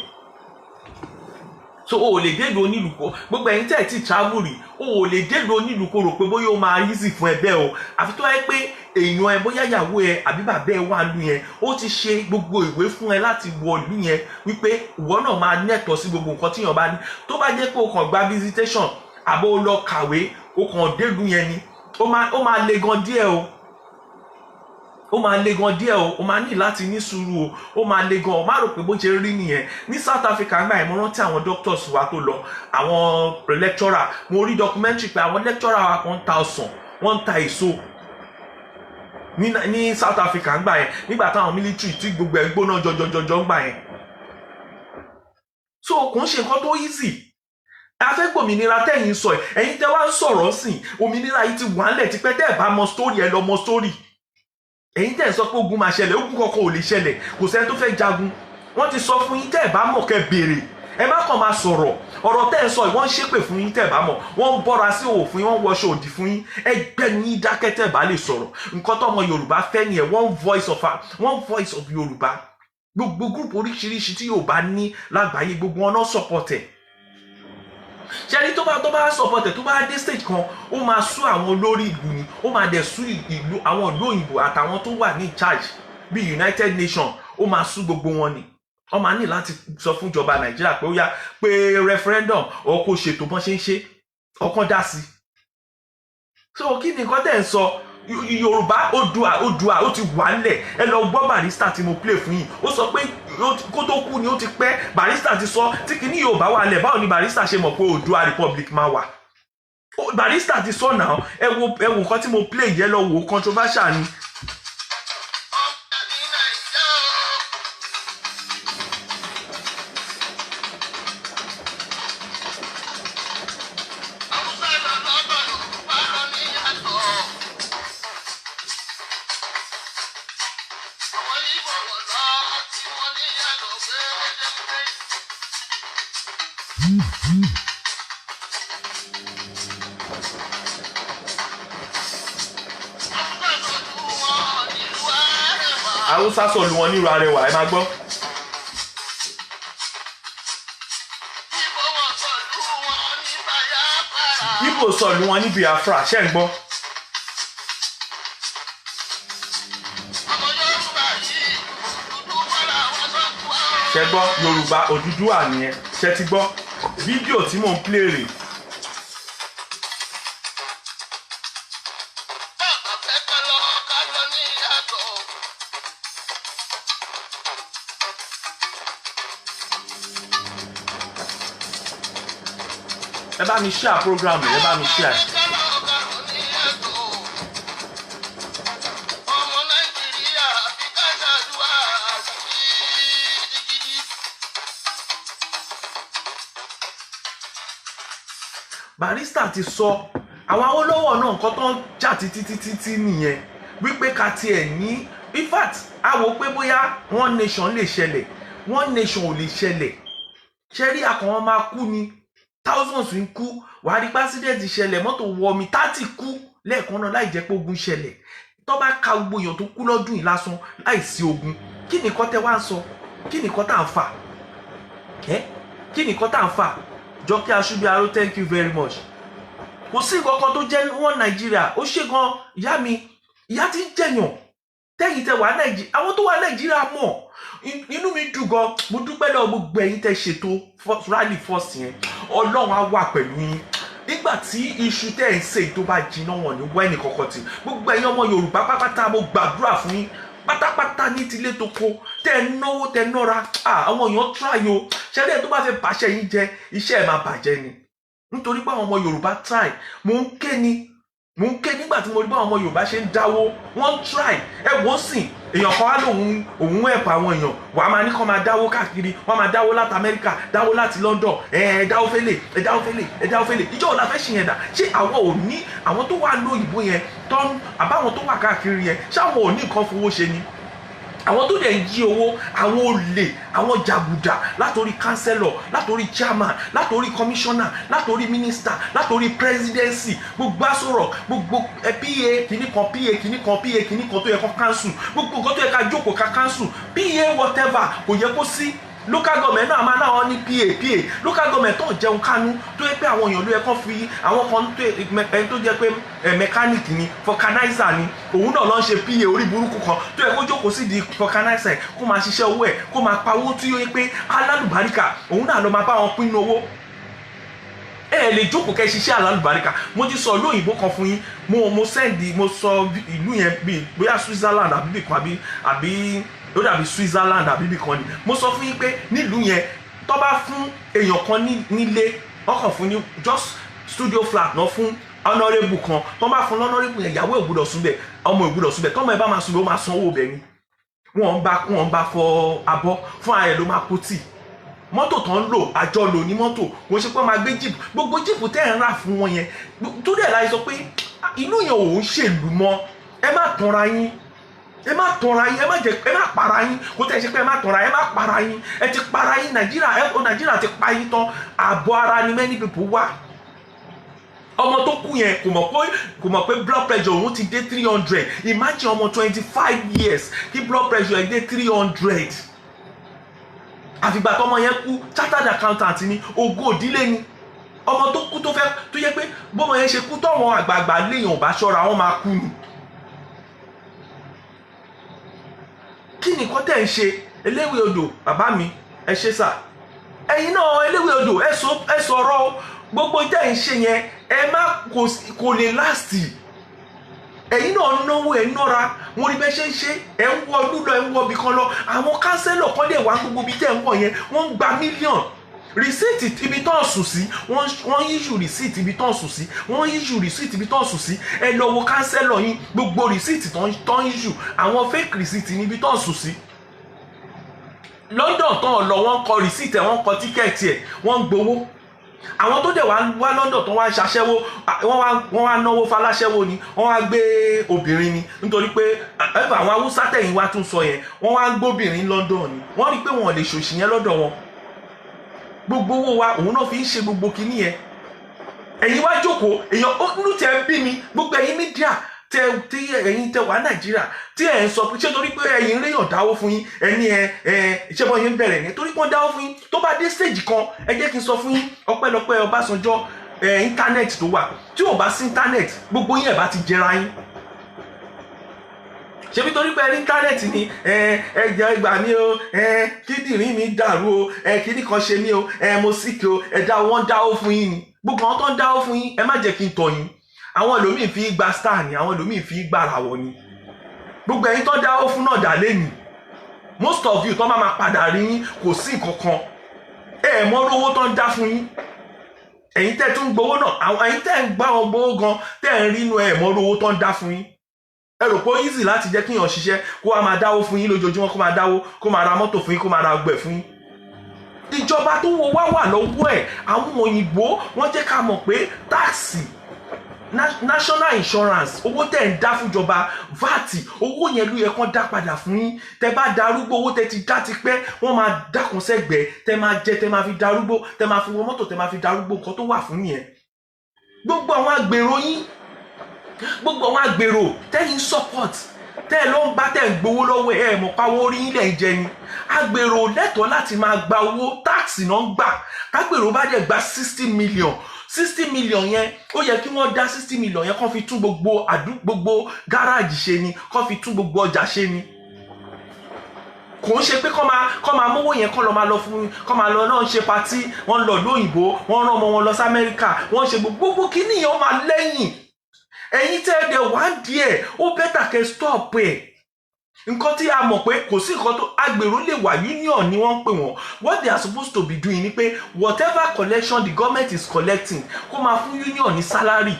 So o lè dé ìlú onílù kó, gbogbo ẹ̀yin tẹ́ ẹ̀ tí travel rí, o lè dé ìlú onílù kó rò pé bóyá ó máa easy fún ẹ bẹ́ẹ̀ o. Àfi tó yẹ pé èèyàn ẹ, bóyá ìyàwó ẹ àbí bàbá ẹ wà lú yẹn, ó ti ṣe gbogbo ìwé fún ẹ láti wọ ìlú yẹn wípé ìwọ náà máa nẹ́tọ̀ọ́ sí gbogbo nǹkan tíyàn bá ní. Tó bá jẹ́ pé o kàn gba visitation àbó lọ kàwé, o kàn dé ìlú yẹn ni, ó máa le gan díẹ̀ o. Ó máa le gan díẹ̀ o, ó máa ní láti ní sùúrù o, ó máa le gan. Ó má rò pé bó ṣe rí nìyẹn. Ní South Africa nígbà yẹn, mo rántí àwọn doctors wa tó lọ, àwọn lecturer, mo rí documentary pé àwọn lecturer wa kan ta ọsàn, wọ́n ń ta èso ní South Africa nígbà yẹn, nígbà táwọn military tí gbogbo ẹ̀ gbóná jọjọjọjọ nígbà yẹn. so kò ń ṣe nǹkan tó easy afẹ́gbòmìnira tẹ̀yìn sọ ẹ̀yin tẹ́ wá ń sọ̀rọ̀ sìn òmìnira yìí ti wà ńlẹ̀ tipẹ́ tẹ́ ẹ̀ bá mọ story ẹ lọ mọ story ẹ̀yin tẹ́ ẹ̀ sọ pé ogun máa ṣẹlẹ̀ ogun kankan ò lè ṣẹlẹ̀ kò sẹ́ni tó fẹ́ jagun wọ́n ti sọ fún yín tẹ́ ẹ̀ bá mọ̀ kẹ́ béèrè ẹ má kàn máa sọ̀rọ̀ ọ̀rọ̀ tẹ́ ẹ̀ sọ wọ́n ń ṣépè fún yín tẹ́ ẹ̀ bá mọ̀ wọ́n ń bọ́ra sí òwò fún yín wọ́n ń wọṣọ òdì fún yín ẹgbẹ́ yín dákẹ́ tẹ́ ẹ̀ bá lè sọ̀rọ̀ nǹkan tọ́mọ Yorùbá fẹ́ nìyẹn one voice of Yorùbá gbogbo gúrùpù oríṣiríṣi tí Yorùbá ní lágbàáyé gbogbo wọn náà support ẹ̀ ṣẹ́ni tó bá support ẹ̀ tó bá dé stage kan ó máa sú àwọn olórí ìlú ni ó máa dẹ̀ sú ìlú àwọn ìlú òyìnbó àtàwọn tó wà ní charge bíi United Nations ó máa sú gbogbo wọn ni wọ́n máa ní láti sọ fún ìjọba Nàìjíríà pé ó yá pé referendum ó kó ṣètò bọ́n ṣe ń ṣe ọkàn dá sí so kí ni nǹkan tẹ̀ ń sọ Yorùbá Oòduà ó ti wà ńlẹ̀ ẹ lọ gbọ́ Barrister tí mo play fún yín ó sọ pé kó tó kú ni ó ti pẹ́ Barrister ti sọ tí kìíní Yorùbá wà ńlẹ̀ báwo ni Barrister ṣe mọ̀ pé Oòduà Republic máa wà Barrister ti sọ náà ẹ wo nǹkan tí mo play yẹn lọ wò controversial ni. Haúsá sọ̀lù wọn nílùú Arẹwà ẹ máa gbọ́. Ìgbò sọ̀lù wọn ní Biafra ṣẹ́ ń gbọ́. ṣe gbọ́ Yorùbá Odùduwà nìyẹn ṣe ti gbọ́ fídíò tí mò ń play rè. ẹ bá mi share program ẹ bá mi share. Barrister ti sọ àwọn Awólọ́wọ̀ náà nǹkan tó ń jà títí nìyẹn wípé ká tiẹ̀ ní in fact a wò pé bóyá one nation lè ṣẹlẹ̀ one nation ò lè ṣẹlẹ̀ ṣe rí àkànwọ́n máa kú ni thousands ń kú wàá rí president ṣẹlẹ̀ mọ́tò wọ mi 30 kú lẹ́ẹ̀kan náà láì jẹ́ pé ogun ṣẹlẹ̀ tó bá ka gbogbo èèyàn tó kú lọ́dún yìí lásán láì sí ogun kí nìkan tẹ́ wá ń sọ kí nìkan tá à ń fà kí nìkan tá à ń fà Jọkẹ́ Aṣúbíaró thank you very much kò sí nǹkan kan tó jẹ́ wọn Nàìjíríà ó ṣe gan ìyá mi ìyá ti ń jẹyàn tẹ́yìn tẹ́ wà Nàìjíríà àwọn tó wà Nàìjíríà mọ̀ inú mi dùn gan mo dúpẹ́ lọ́wọ́ gbogbo ẹ̀yin tẹ́ ṣètò rally first yẹn Ọlọ́run á wà pẹ̀lú yín nígbà tí iṣu tẹ́ ẹ̀ ń ṣe tó bá jiná wọn ní wẹ́ẹ̀nì kọ̀ọ̀kan tí gbogbo ẹ̀yin ọmọ Yorùbá pátápátá mo gbàdúrà fún yín pátápátá ní tilé tó kó tẹ́ ẹ náwó tẹ́ ẹ nọ́ra àwọn èèyàn try o ṣẹlẹ̀ tó bá fẹ́ bàṣẹ yín jẹ iṣẹ́ ẹ̀ máa bàjẹ́ ni nítorí pé àwọn ọmọ Yorùbá try mo ń ké nígbà tí mo rí bá àwọn ọmọ Yorùbá ṣe ń dáwó wọ́n ń try ẹ wò ó sìn èèyàn kan wá lòun ẹ̀pọ̀ àwọn èèyàn wàá máa ní kó máa dáwó káàkiri wọ́n máa dáwó láti Amẹ́ríkà dáwó láti London dáwó fẹ́lẹ̀ ìjọ ò la fẹ́ ṣe yẹn dà ṣé àwọn ò ní àwọn tó wà lóyìnbó yẹn tán àbáwọn tó wà káàkiri yẹn ṣé àwọn ò ní nǹkan fowó ṣe ni àwọn tó dẹ̀ ń jí owó àwọn olè àwọn jàgùdà látòrí councillor látòrí chairman látòrí commissioner látòrí minister látòrí presidency gbogbo àsọ̀rọ̀ gbogbo pa kìíní kan tó yẹ kó council gbogbo nǹkan tó yẹ ká jókòó ká council pa whatever kò yẹ kó sí local government náà máa náà ní pa local government tó jẹun kánú tó yẹ pé àwọn èèyàn ló yẹ kó fi àwọn kan tó jẹ pé mechanic ni vulcanizer ni òun náà ló ń ṣe pa orí burúkú kan tó yẹ kó jókòó sí di vulcanizer kó máa ṣiṣẹ́ owó ẹ̀ kó máa pa owó tí ó yẹ pé alálùbáríkà òun náà ló máa bá wọn pín owó ẹ lè jókòó kẹ́ ṣiṣẹ́ alálùbáríkà mo ti sọ lóyìnbó kan fún yín mo sọ ìlú yẹn bíi bóyá Switzerland àbí bìkan àbí ó dàbí Switzerland àbí bìkan ni mo sọ fún yín pé nílùú yẹn tó bá fún èèyàn kan nílé ọkàn fún ní just studio flat náà fún honourable kan tó bá fún honourable yẹn ìyàwó ìgbúdọ̀ súnbẹ̀ ọmọ ìgbúdọ̀ súnbẹ̀ tọ́mọ ẹ bá máa súnbẹ̀ ó máa sanwó bẹ̀ ni wọ́n bá fọ abọ́ fún ara ẹ̀ ló máa kó tì mọ́tò tó ń lò àjọlò ní mọ́tò kò ṣe pé máa gbé jíìpù gbogbo jíìpù tẹ́ ẹ̀ ń rà fún wọn yẹn tó dẹ̀ láì sọ pé inú yẹn ò ń ṣèlú mọ́ ẹ má tanra yín ẹ má para yín kò tẹ̀ ṣe pé ẹ má tanra ẹ má para yín ẹ ti para yín nàìjíríà ti pa yín tán ààbọ̀ ara ni many people wà ọmọ tó kú yẹn kò mọ̀ pé blood pressure òun ti dé 300 imagine ọmọ 25 years kí blood pressure ẹ̀ dé 300 àfìgbà tọmọ yẹn kú chartered accountant ni ògo òdílé ni ọmọ tó kú tó yẹ pé bọ́mọ yẹn ṣe kú tọ́wọn àgbààgbà léèyàn ò bá ṣọ́ra wọn máa kú ni. kí nìkan tẹ̀ ń ṣe eléwé odò bàbá mi ẹ ṣe sà ẹ̀yin náà eléwé odò ẹ sọ̀rọ̀ gbogbo tẹ̀ ń ṣe yẹn ẹ má kò lè láàsì ẹ̀yin náà náwó ẹ̀ nọ́ra wọn rí bẹ́ẹ̀ ṣe ń ṣe ẹ̀ ń wọ ọdún lọ ẹ̀ ń wọ ibì kan lọ àwọn kánsẹ́lọ̀ kan dẹ̀ wá gbogbo ibi tẹ̀ ń wọ̀ yẹn wọ́n ń gba mílíọ̀n rìsíìtì ibi tó ń sùn sí wọ́n yíṣù rìsíìtì ibi tó ń sùn sí wọ́n yíṣù rìsíìtì ibi tó ń sùn sí ẹ lọ wo kánsẹ́lọ̀ yín gbogbo rìsíìtì tó ń yíṣù àwọn fake rìsíìtì níbi tó ń sùn sí London tó ń lọ wọ́n kọ rìsíìtì ẹ̀ wọ́n kọ tíkẹ́ẹ̀tì ẹ̀ wọ́n ń gbowó àwọn tó dẹ̀ wá London tó wá ń ṣaṣẹ́wó wọ́n wá náwó faláṣẹ́wó ni wọ́n wá gbé obìnrin ni nítorí pé àwọn Haúsá tẹ̀yìn wá tún sọ yẹn wọ́n wá gbóbìnrin London ni wọ́n rí pé wọ́n lè ṣòṣì yẹn lọ́dọ̀ wọn gbogbo owó wa òun náà fi ń ṣe gbogbo kinní yẹn ẹ̀yin wá jókòó èèyàn nínú tẹ ń bí mi gbogbo ẹ̀yin mídíà tí ẹ̀yin tẹ wà Nàìjíríà tí ẹ̀ ń sọ pé ṣé torí pé ẹ̀yin réyàn dáwó fún yín ẹni ṣé bọ́ yín bẹ̀rẹ̀ ní torí pé wọ́n dáwó fún yín tó bá dé stage kan ẹ jẹ́ kí n sọ fún yín ọpẹ́lọpẹ́ Ọbásanjọ́ íńtánẹ́ẹ̀tì tó wà tí ò bá sí íńtánẹ́ẹ̀tì gbogbo yín ẹ̀ bá ti jẹra yín ṣebí torí pé íńtánẹ́ẹ̀tì ni ẹ̀jẹ̀ ìgbà mi o kíndìnrín mi dàrú o kíní kan ṣe mí o mo síkì o wọ́n dáwó fún yín ni gbogbo àwọn tó ń dáwó fún yín ẹ má jẹ́ kí n tọ̀ yín àwọn ẹlòmíì fi gba star ni àwọn ẹlòmíì fi gba àràwọ̀ ni gbogbo ẹ̀yin tó dáwó fún náà dà lẹ́yìn most of you tó máa padà rí yín kò sí nǹkan kan mọ owó tó ń dá fún yín ẹ̀yin tẹ́ tún gbowó náà ẹ̀yin tẹ́ ń gbá wọn gbowó gan tẹ́ ń rí inú mọ owó tó ń dá fún yín ẹ rò pé ó easy láti jẹ́ kíyàn ṣiṣẹ́ kó wá máa dáwó fún yín lójoojúmọ́ kó máa dáwó kó máa ra mọ́tò fún yín kó máa ra ọgbẹ́ fún yín ìjọba tó wọ wá wà lọ́wọ́ ẹ̀ àwọn òyìnbó wọ́n jẹ́ ká mọ̀ pé táàsì national insurance owó tẹ̀ ń dá fúnjọba VAT owó yẹn ló yẹ kán dá padà fún yín tẹ bá darúgbó owó tẹ ti dá ti pẹ́ wọ́n máa dákun sẹ́gbẹ̀ẹ́ tẹ máa jẹ tẹ máa fi darúgbó tẹ máa fi wọ mọ́tò tẹ máa fi darúgbó nǹkan tó wà fún yẹn gbogbo àwọn agbèrò yín gbogbo àwọn agbèrò tẹ́yìn support tẹ́ ló ń bá tẹ́ ń gbowó lọ́wọ́ ẹ̀ mọ̀ pàwọ́ orí yín lẹ̀ ń jẹ ni agbèrò lẹ́tọ̀ọ́ láti máa gba owó táàsì náà ń gbà kágbèrò bá dẹ̀ gba 60 million yẹn ó yẹ kí wọ́n dá 60 million yẹn kán fi tún gbogbo gáràjì ṣe ni kán fi tún gbogbo ọjà ṣe ni kò ń ṣe pé kán máa mówó yẹn kán máa lọ fún kán máa lọ náà ṣe patí wọ́n lọ lóyìnbó wọ́n rán ọmọ wọn lọ sí Amẹ́ríkà wọ́n ṣe gbogbo kíní yẹn ó máa lẹ́yìn ẹ̀yin tẹ́ ẹ̀ dẹ̀ wá díẹ̀ ó bẹ́tà kẹ́ stop ẹ̀ nǹkan tí a mọ̀ pé kò sí nǹkan tó agbèrò lè wà union ni wọ́n ń pè wọ́n what they are supposed to be doing ni pé whatever collection the government is collecting kó máa fún union ní salary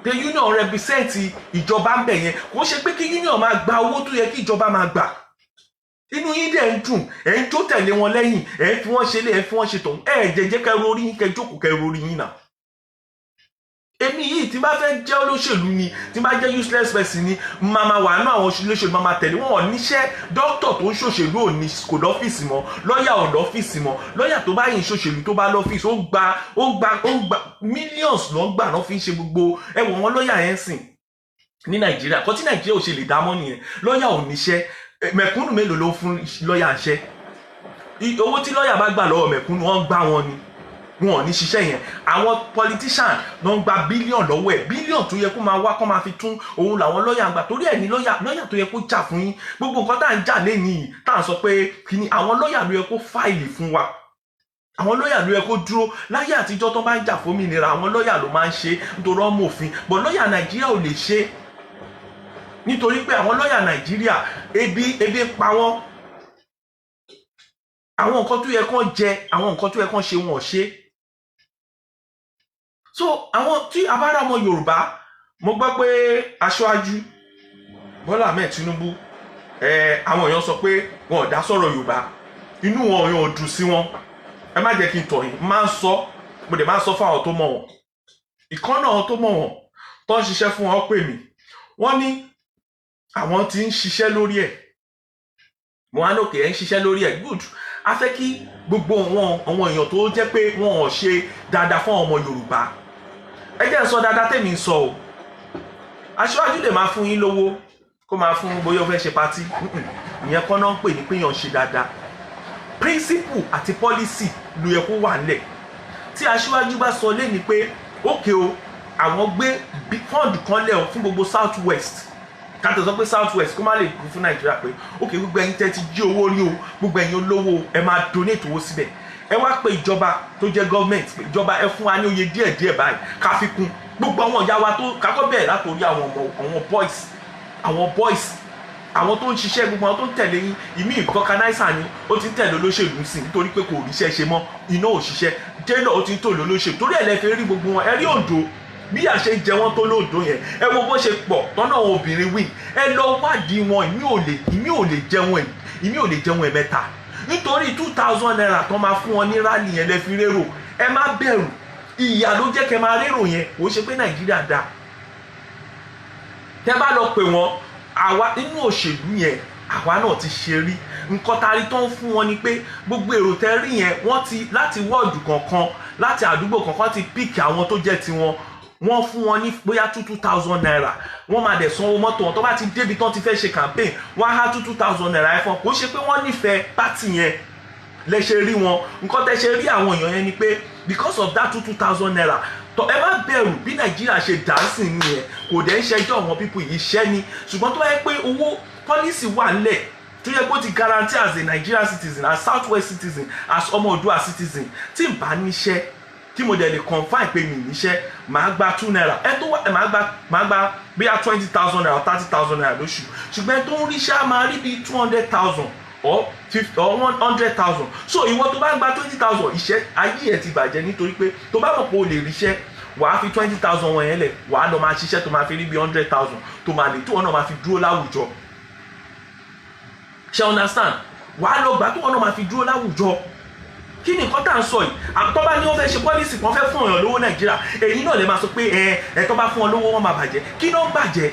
pé union represent ìjọba ń bẹ̀ yẹn kò ṣe pé kí union máa gba owó tó yẹ kí ìjọba máa gbà inú yín dẹ̀ ń dùn ẹ̀ ń jó tẹ̀lé wọn lẹ́yìn ẹ̀ ń fi wọ́n ṣe lé ẹ̀ ń fi wọ́n ṣe tọ̀hún ẹ̀ jẹ́jẹ́ kẹ́ rorí yín kẹ́ jókòó kẹ́ rorí yín náà èmi yìí tí bá fẹ́ jẹ́ olóṣèlú ni tí bá jẹ́ useless person ni màmá wà náà àwọn olóṣèlú máa tẹ̀lé wọn ò níṣẹ́ dókítà tó ń ṣòṣèlú ò ní kò lọ́fíìsì mọ́ lọ́ọ̀yà ò lọ́fíìsì mọ́ lọ́ọ̀yà tó bá yìn ṣòṣèlú tó bá lọ́fíìsì ó gba millions ló ń gbà náà fi ń ṣe gbogbo ẹ̀wọ̀n wọn lọ́ọ̀yà yẹn sìn ní Nàìjíríà kọ́ tí Nàìjíríà ò ṣe lè dá mọ́ nìyẹn lọ́ọ̀yà ò níṣẹ́ mẹ̀kúnnù mélòó ló fún lọ́ọ̀yà ń ṣẹ́ owó tí lọ́ọ̀yà bá gbà lọ́wọ́ mẹ̀kúnnù wọ́n gbá wọn ni wọn ò ní ṣiṣẹ́ yẹn àwọn politician ló ń gba bílíọ̀n lọ́wọ́ ẹ̀ bílíọ̀n tó yẹ kó máa wá kó máa fi tún òun làwọn lọ́ọ̀yà ń gbà torí ẹ̀ ní lọ́ọ̀yà tó yẹ kó jà fún yín gbogbo nǹkan tá à ń jà lẹ́yìn yìí tá à ń sọ pé kíni àwọn lọ́ọ̀yà ló yẹ kó fáìlì fún wa àwọn lọ́ọ̀yà ló yẹ kó dúró láyé àtijọ́ tó bá ń jà fómìnira àwọn lọ́ọ̀yà ló máa ń ṣe nítorí ọmọ òfin bọ̀ lọ́ọ̀yà Nàìjíríà ò lè ṣe nítorí pé àwọn lọ́ọ̀yà Nàìjíríà ebi pa wọ́n àwọn nǹkan tó yẹ kán jẹ àwọn nǹkan tó yẹ kán ṣe wọn ò ṣe so àwọn tí abára ọmọ Yorùbá mo gbọ́ pé aṣáájú Bọ́lá Ahmed Tinubu àwọn èèyàn sọ pé wọn ò dá sọ̀rọ̀ Yorùbá inú wọn yóò dùn sí wọn. Ẹ má jẹ́ kí n tọ̀ yín, máa ń sọ, mo dẹ̀ máa ń sọ fún àwọn tó mọ̀ wọn. Ìkan náà tó mọ̀ wọn tó ń ṣiṣẹ́ fún wọn pè mí, wọ́n ní àwọn tí ń ṣiṣẹ́ lórí ẹ̀. Mo wá lókè ẹ̀ ń ṣiṣẹ́ lórí ẹ̀, good. A fẹ́ kí gbogbo àwọn èèyàn tó jẹ́ pé wọn ò ṣe dáadáa fún ọmọ Yorùbá. Ẹ jẹ́ n sọ dáadáa tèmi ń sọ o. Aṣíwájú lè máa fún yín lówó kó máa fún bóyá ó fẹ́ ṣe patí. Ìyẹn kọ́ náà ń pè ní pé èèyàn ṣe dáadáa. Principle àti policy ló yẹ kó wà nílẹ̀. Tí Aṣíwájú bá sọ lẹ́ni pé ókè o, àwọn gbé fund kan lẹ̀ fún gbogbo South West. Káàtó sọ pé South West kó má lè kú fún Nàìjíríà pé ókè gbogbo ẹ̀yin tẹ́ ti jí owó rí o, gbogbo ẹ̀yin olówó ẹ máa donate owó síbẹ̀. Ẹ wá pé ìjọba tó jẹ́ government, ìjọba ẹ fún wa ní oye díẹ̀díẹ̀ báyìí ká fi kún. Gbogbo àwọn ìyá wa tó kákọ́ bẹ̀rẹ̀ látòrí àwọn boys, àwọn tó ń ṣiṣẹ́, gbogbo àwọn tó ń tẹ̀lé yín, ìmí vulcanizer ni ó ti ń tẹ̀lé olóṣèlú sí nítorí pé kò ríṣẹ́ ṣe mọ́, iná ò ṣiṣẹ́, jẹ́nà ó ti ń tòlé olóṣèlú torí ẹ̀ lẹ́fẹ̀ẹ́ rí gbogbo wọn. Ẹ rí Oǹdó bí àṣẹ jẹ wọn tó lóòdó yẹn, ẹ wo bó ṣe pọ̀ tọ́nà àwọn obìnrin wí. Ẹ lọ wádìí wọn, ìmí ò lè jẹun ẹ̀mẹ́ta nítorí 2,000 naira tó máa fún wọn ní rálì yẹn lẹ́fi rérò. Ẹ má bẹ̀rù, ìyà ló jẹ́ kẹ́ máa rérò yẹn, kò ṣe pé Nàìjíríà dáa. Tẹ́ bá lọ pè wọ́n, àwa nínú òṣèlú yẹn àwa náà ti ṣe rí. Nǹkan tari tó ń fún wọn ni pé gbogbo èrò tẹ́ rí yẹn wọ́n ti láti wọ́ọ̀dù kankan, láti àdúgbò kankan ti píìkì àwọn tó jẹ́ tiwọn. Wọ́n fún wọn ní bóyá 2,000 naira, wọ́n máa dẹ̀ sanwó mọ́tò wọn tó bá ti débi tán ti fẹ́ ṣe campaign, wọ́n á há 2,000 naira ẹ̀ fún wọn. Kò ṣe pé wọ́n nífẹ̀ẹ́ pátì yẹn lẹ ṣe rí wọn. Nǹkan tẹ́ ṣe rí àwọn èèyàn yẹn ni pé because of that 2,000 naira, tó ẹ má bẹ̀rù bí Nàìjíríà ṣe dáńsì nìyẹn, kò dẹ̀ ń ṣẹjọ́ àwọn pípọ̀ yìí ṣẹ́ ni. Ṣùgbọ́n tó bá yẹ pé owó policy wà nílẹ̀ tó yẹ kó ti guarantee as a Nigerian citizen, as South West citizen, as ọmọ Oòduà citizen, tí n bá níṣẹ́ tí mo dẹ̀ lè confine pé mi níṣẹ́, màá gba 2 naira. Ẹ tó wà màá gba bíyà 20,000 naira or 30,000 naira lóṣù. Ṣùgbọ́n tó ń ríṣẹ́ á máa rí bíi 200,000 or 100,000. So ìwọ tó bá gba 20,000, iṣẹ́ ayé ẹ̀ ti bàjẹ́ nítorí pé tó bá mọ̀ pé o lè ríṣẹ́, wàá fi 20,000 wọn yẹn lẹ̀, wàá lọ máa ṣiṣẹ́ tó máa fi rí bí 100,000 tó máa lè tó wọn náà máa fi dúró láwùjọ. Ṣé understand? Wàá lọ gbà tó wọn náà máa fi dúró láwùjọ. Kí ni nǹkan tá à ń sọ yìí? Àtọ́ bá ní wọ́n fẹ́ ṣe pọ́lísì kan fẹ́ fún èèyàn lówó Nàìjíríà, èyí náà lè máa sọ pé ẹ̀ tó bá fún wọn lówó wọn máa bàjẹ́. Kí ló ń bàjẹ́?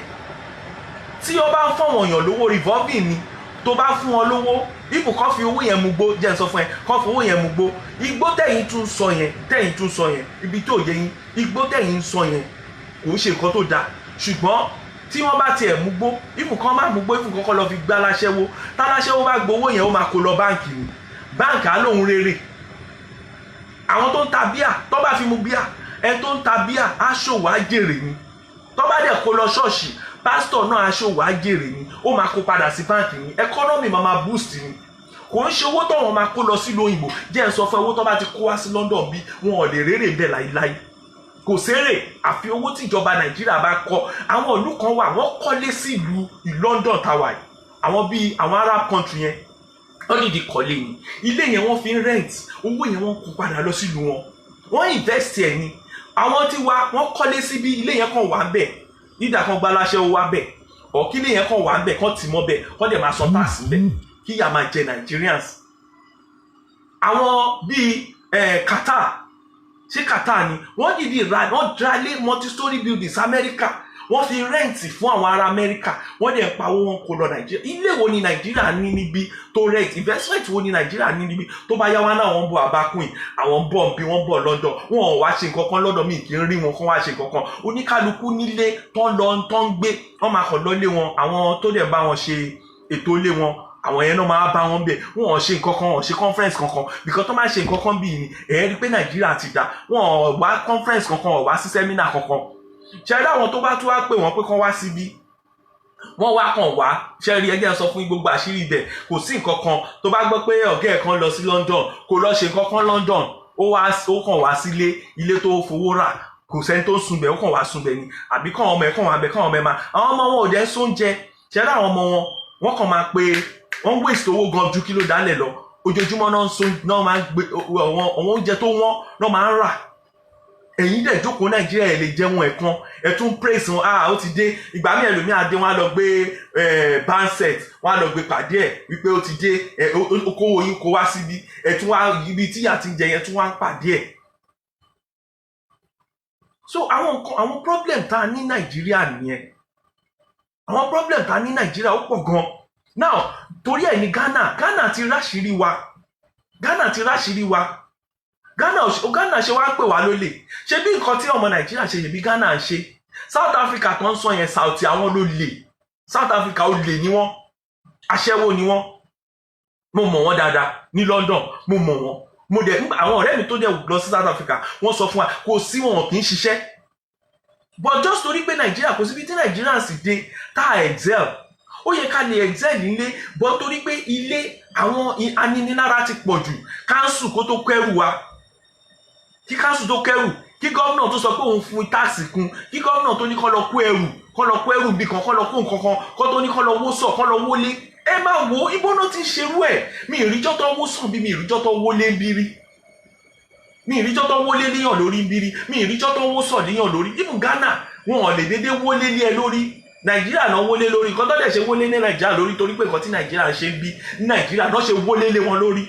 Tí o bá ń fún àwọn èèyàn lówó revolving ni, tó bá fún wọn lówó, ibù kan fi owó yẹn mú gbó, jẹ́ n sọ fún ẹ, kan fi owó yẹn mú gbó. Igbó tẹ̀yìn tún sọ yẹn, ibi tó yẹ yín, igbó tẹ̀yìn sọ yẹn kò ń ṣe nǹkan tó dáa. Ṣùgbọ́n tí wọ́n bá tiẹ̀ mú gbó, ibù kan má mú gbó, ibù kan kọ́ lọ fi gbá láṣẹ́wó. Táláṣẹ́wó bá gbowó yẹn ó máa kó lọ báǹkì ni. Báǹkì á lóhun rere. Àwọn tó ń ta bíà, tó bá fi mu bíà, ẹ tó ń ta bíà á ṣòwò á jèrè ni. Tó bá dẹ̀ kó lọ ṣọ́ọ̀ṣì, pásítọ̀ náà á ṣòwò á jèrè ni. Ó máa kó padà sí báǹkì ni. Ẹkọ́nọ́mì máa boost ni. Kò ń ṣe owó tó wọn máa kó lọ sílùú òyìnbó. Jẹ́ n sọ fún owó tó bá ti kó wá sí London bí wọn ò lè rérè bẹ́ẹ̀ láíláí. Kò sérè àfi owó tí ìjọba Nàìjíríà bá kọ́. Àwọn ìlú kan wà wọ́n kọ́lé sí ìlú London tàwa yìí. Àwọn bíi àwọn Arab country yẹn, wọ́n ní ìdí kọ́lé ni. Ilé yẹn wọ́n fi ń rent, owó yẹn wọ́n kó padà lọ sílùú wọn. Wọ́n invest ẹ̀ ni. Àwọn tí wọ́n kọ́lé síbi ilé yẹn kan wà bẹ́ẹ̀. Nígbà kan gba aláṣẹ wà bẹ́ẹ̀. Ọ̀ kí ilé yẹn kan wà bẹ́ẹ̀, kan tì mọ́ bẹ́ẹ̀, kan dẹ̀ máa san tax bẹ́ẹ̀. Kí ìyà máa jẹ Nigerians. Àwọn bíi Qatar, ṣé Qatar ni wọ́n dìde wọ́n dralé multi-story buildings America, wọ́n fi rẹ́ǹtì fún àwọn ará America, wọ́n dẹ̀ pa owó wọn kó lọ Nàìjíríà. Ilé wo ni Nàìjíríà ní níbi tó rent? Investment wo ni Nàìjíríà ní níbi tó bá yá wá náà wọ́n bọ̀ Abakun, àwọn bọ̀ bí wọ́n bọ̀ London, wọn ò wá ṣe nǹkan kan lọ́dọ̀ mi kì í rí wọn kán wá ṣe nǹkan kan. Oníkálukú nílé tán lọ tán gbé, wọ́n máa kàn lọ́lé wọn, àwọn tó dẹ̀ bá wọn ṣe ètò ilé wọn, àwọn yẹn náà máa bá wọn bẹ̀. Wọn ò ṣe nǹkan kan, wọn ò ṣe conference kankan, because tó máa ṣe nǹkan kan bíi ni ẹ̀ rí pé Nàìjíríà ti dá. Wọn ò wá conference kankan, wọn ò wá sí seminar kankan. Ṣé àwọn tó bá tún wá pè wọ́n pé kán wá síbí, wọ́n wá kàn wá. Ṣé rí ẹgbẹ́ sọ fún gbogbo àṣírí ibẹ̀, kò sí nǹkan kan. Tó bá gbọ́ pé ọ̀gá ẹ̀ kan lọ sí London, kò lọ ṣe nǹkan kan London, ó kàn wá sílé, ilé tó fowó rà, kò sẹ́ni tó sunbẹ̀, ó kàn wá sunbẹ̀ ni. Àbí kàn ọmọ ẹ̀ kàn wá bẹ̀, kàn ọmọ ẹ̀ máa, àwọn ọmọ wọn ò dẹ́ sóúnjẹ. Ṣé rí àwọn ọmọ wọn, wọ́n kàn máa pe, wọ́n waste owó gan ju kí ló dálẹ̀ lọ. Ojoojúmọ́ náà máa ń gbé àwọn oúnjẹ tó wọ́n náà máa ń rà. ẹ̀yin dẹ̀ jókòó Nàìjíríà ẹ̀ lè jẹun ẹ̀kan ẹ̀ tún praise wọn ó ti dé ìgbà míì ẹlòmíà dé wọn á lọ gbé bandset wọn á lọ gbé pàdé ẹ̀ wípé ó ti dé okòwò yín kó wá síbi ẹ̀ tún wá ibi tí àti jẹ yẹn tún wá ń pàdé ẹ̀. So àwọn problem tá a ní Nàìjíríà nìyẹn àwọn problem tá a ní Nàìjíríà ó pọ̀ gan now torí ẹ̀ ní Ghana ti ráṣìírí wa Ghana ṣe wá pè wá lólè ṣe bí nǹkan tí ọmọ Nàìjíríà ṣe bí Ghana ń ṣe South Africa tó ń sọ yẹn South àwọn ló lè South Africa ó lè ní wọn aṣẹ́wó ni wọn mo mọ̀ wọ́n dáadáa ní London mo mọ̀ wọ́n mo dẹ̀ àwọn ọ̀rẹ́ mi tó dẹ̀ lọ sí South Africa wọ́n sọ fún wa kò sí wọn kì í ṣiṣẹ́ but just torí pé Nàìjíríà kò síbi tí Nàìjíríà sì dé tá a excel ó yẹ ká lè excel nílé but torí pé ilé àwọn aninilára ti pọ̀ jù káńsù kó tó kẹ́rù wa kí káńsù tó kẹ́rù kí gómìnà tó sọ pé òun fún táàsì kún kí gómìnà tó ní kó lọ kó ẹrù bí kan kó lọ kó nǹkan kan kó tó ní kó lọ wó sọ kó lọ wólé ẹ máa wo ibo náà ti ń ṣerú ẹ̀ mi ìríjọ́ tó wó sàn bí mi ìríjọ́ tó wólé ń bírí mi ìríjọ́ tó wólé léyàn lórí ń bírí mi ìríjọ́ tó wó sàn léyàn lórí even Ghana wọn ò lè dédé wólé lé ẹ lórí Nàìjíríà náà wólé lórí nǹkan tó dẹ̀ ṣe wólé ní Nàìjíríà lórí torí pé nǹkan tí Nàìjíríà ṣe ń bí Nàìjíríà náà ṣe wólé lé wọn lórí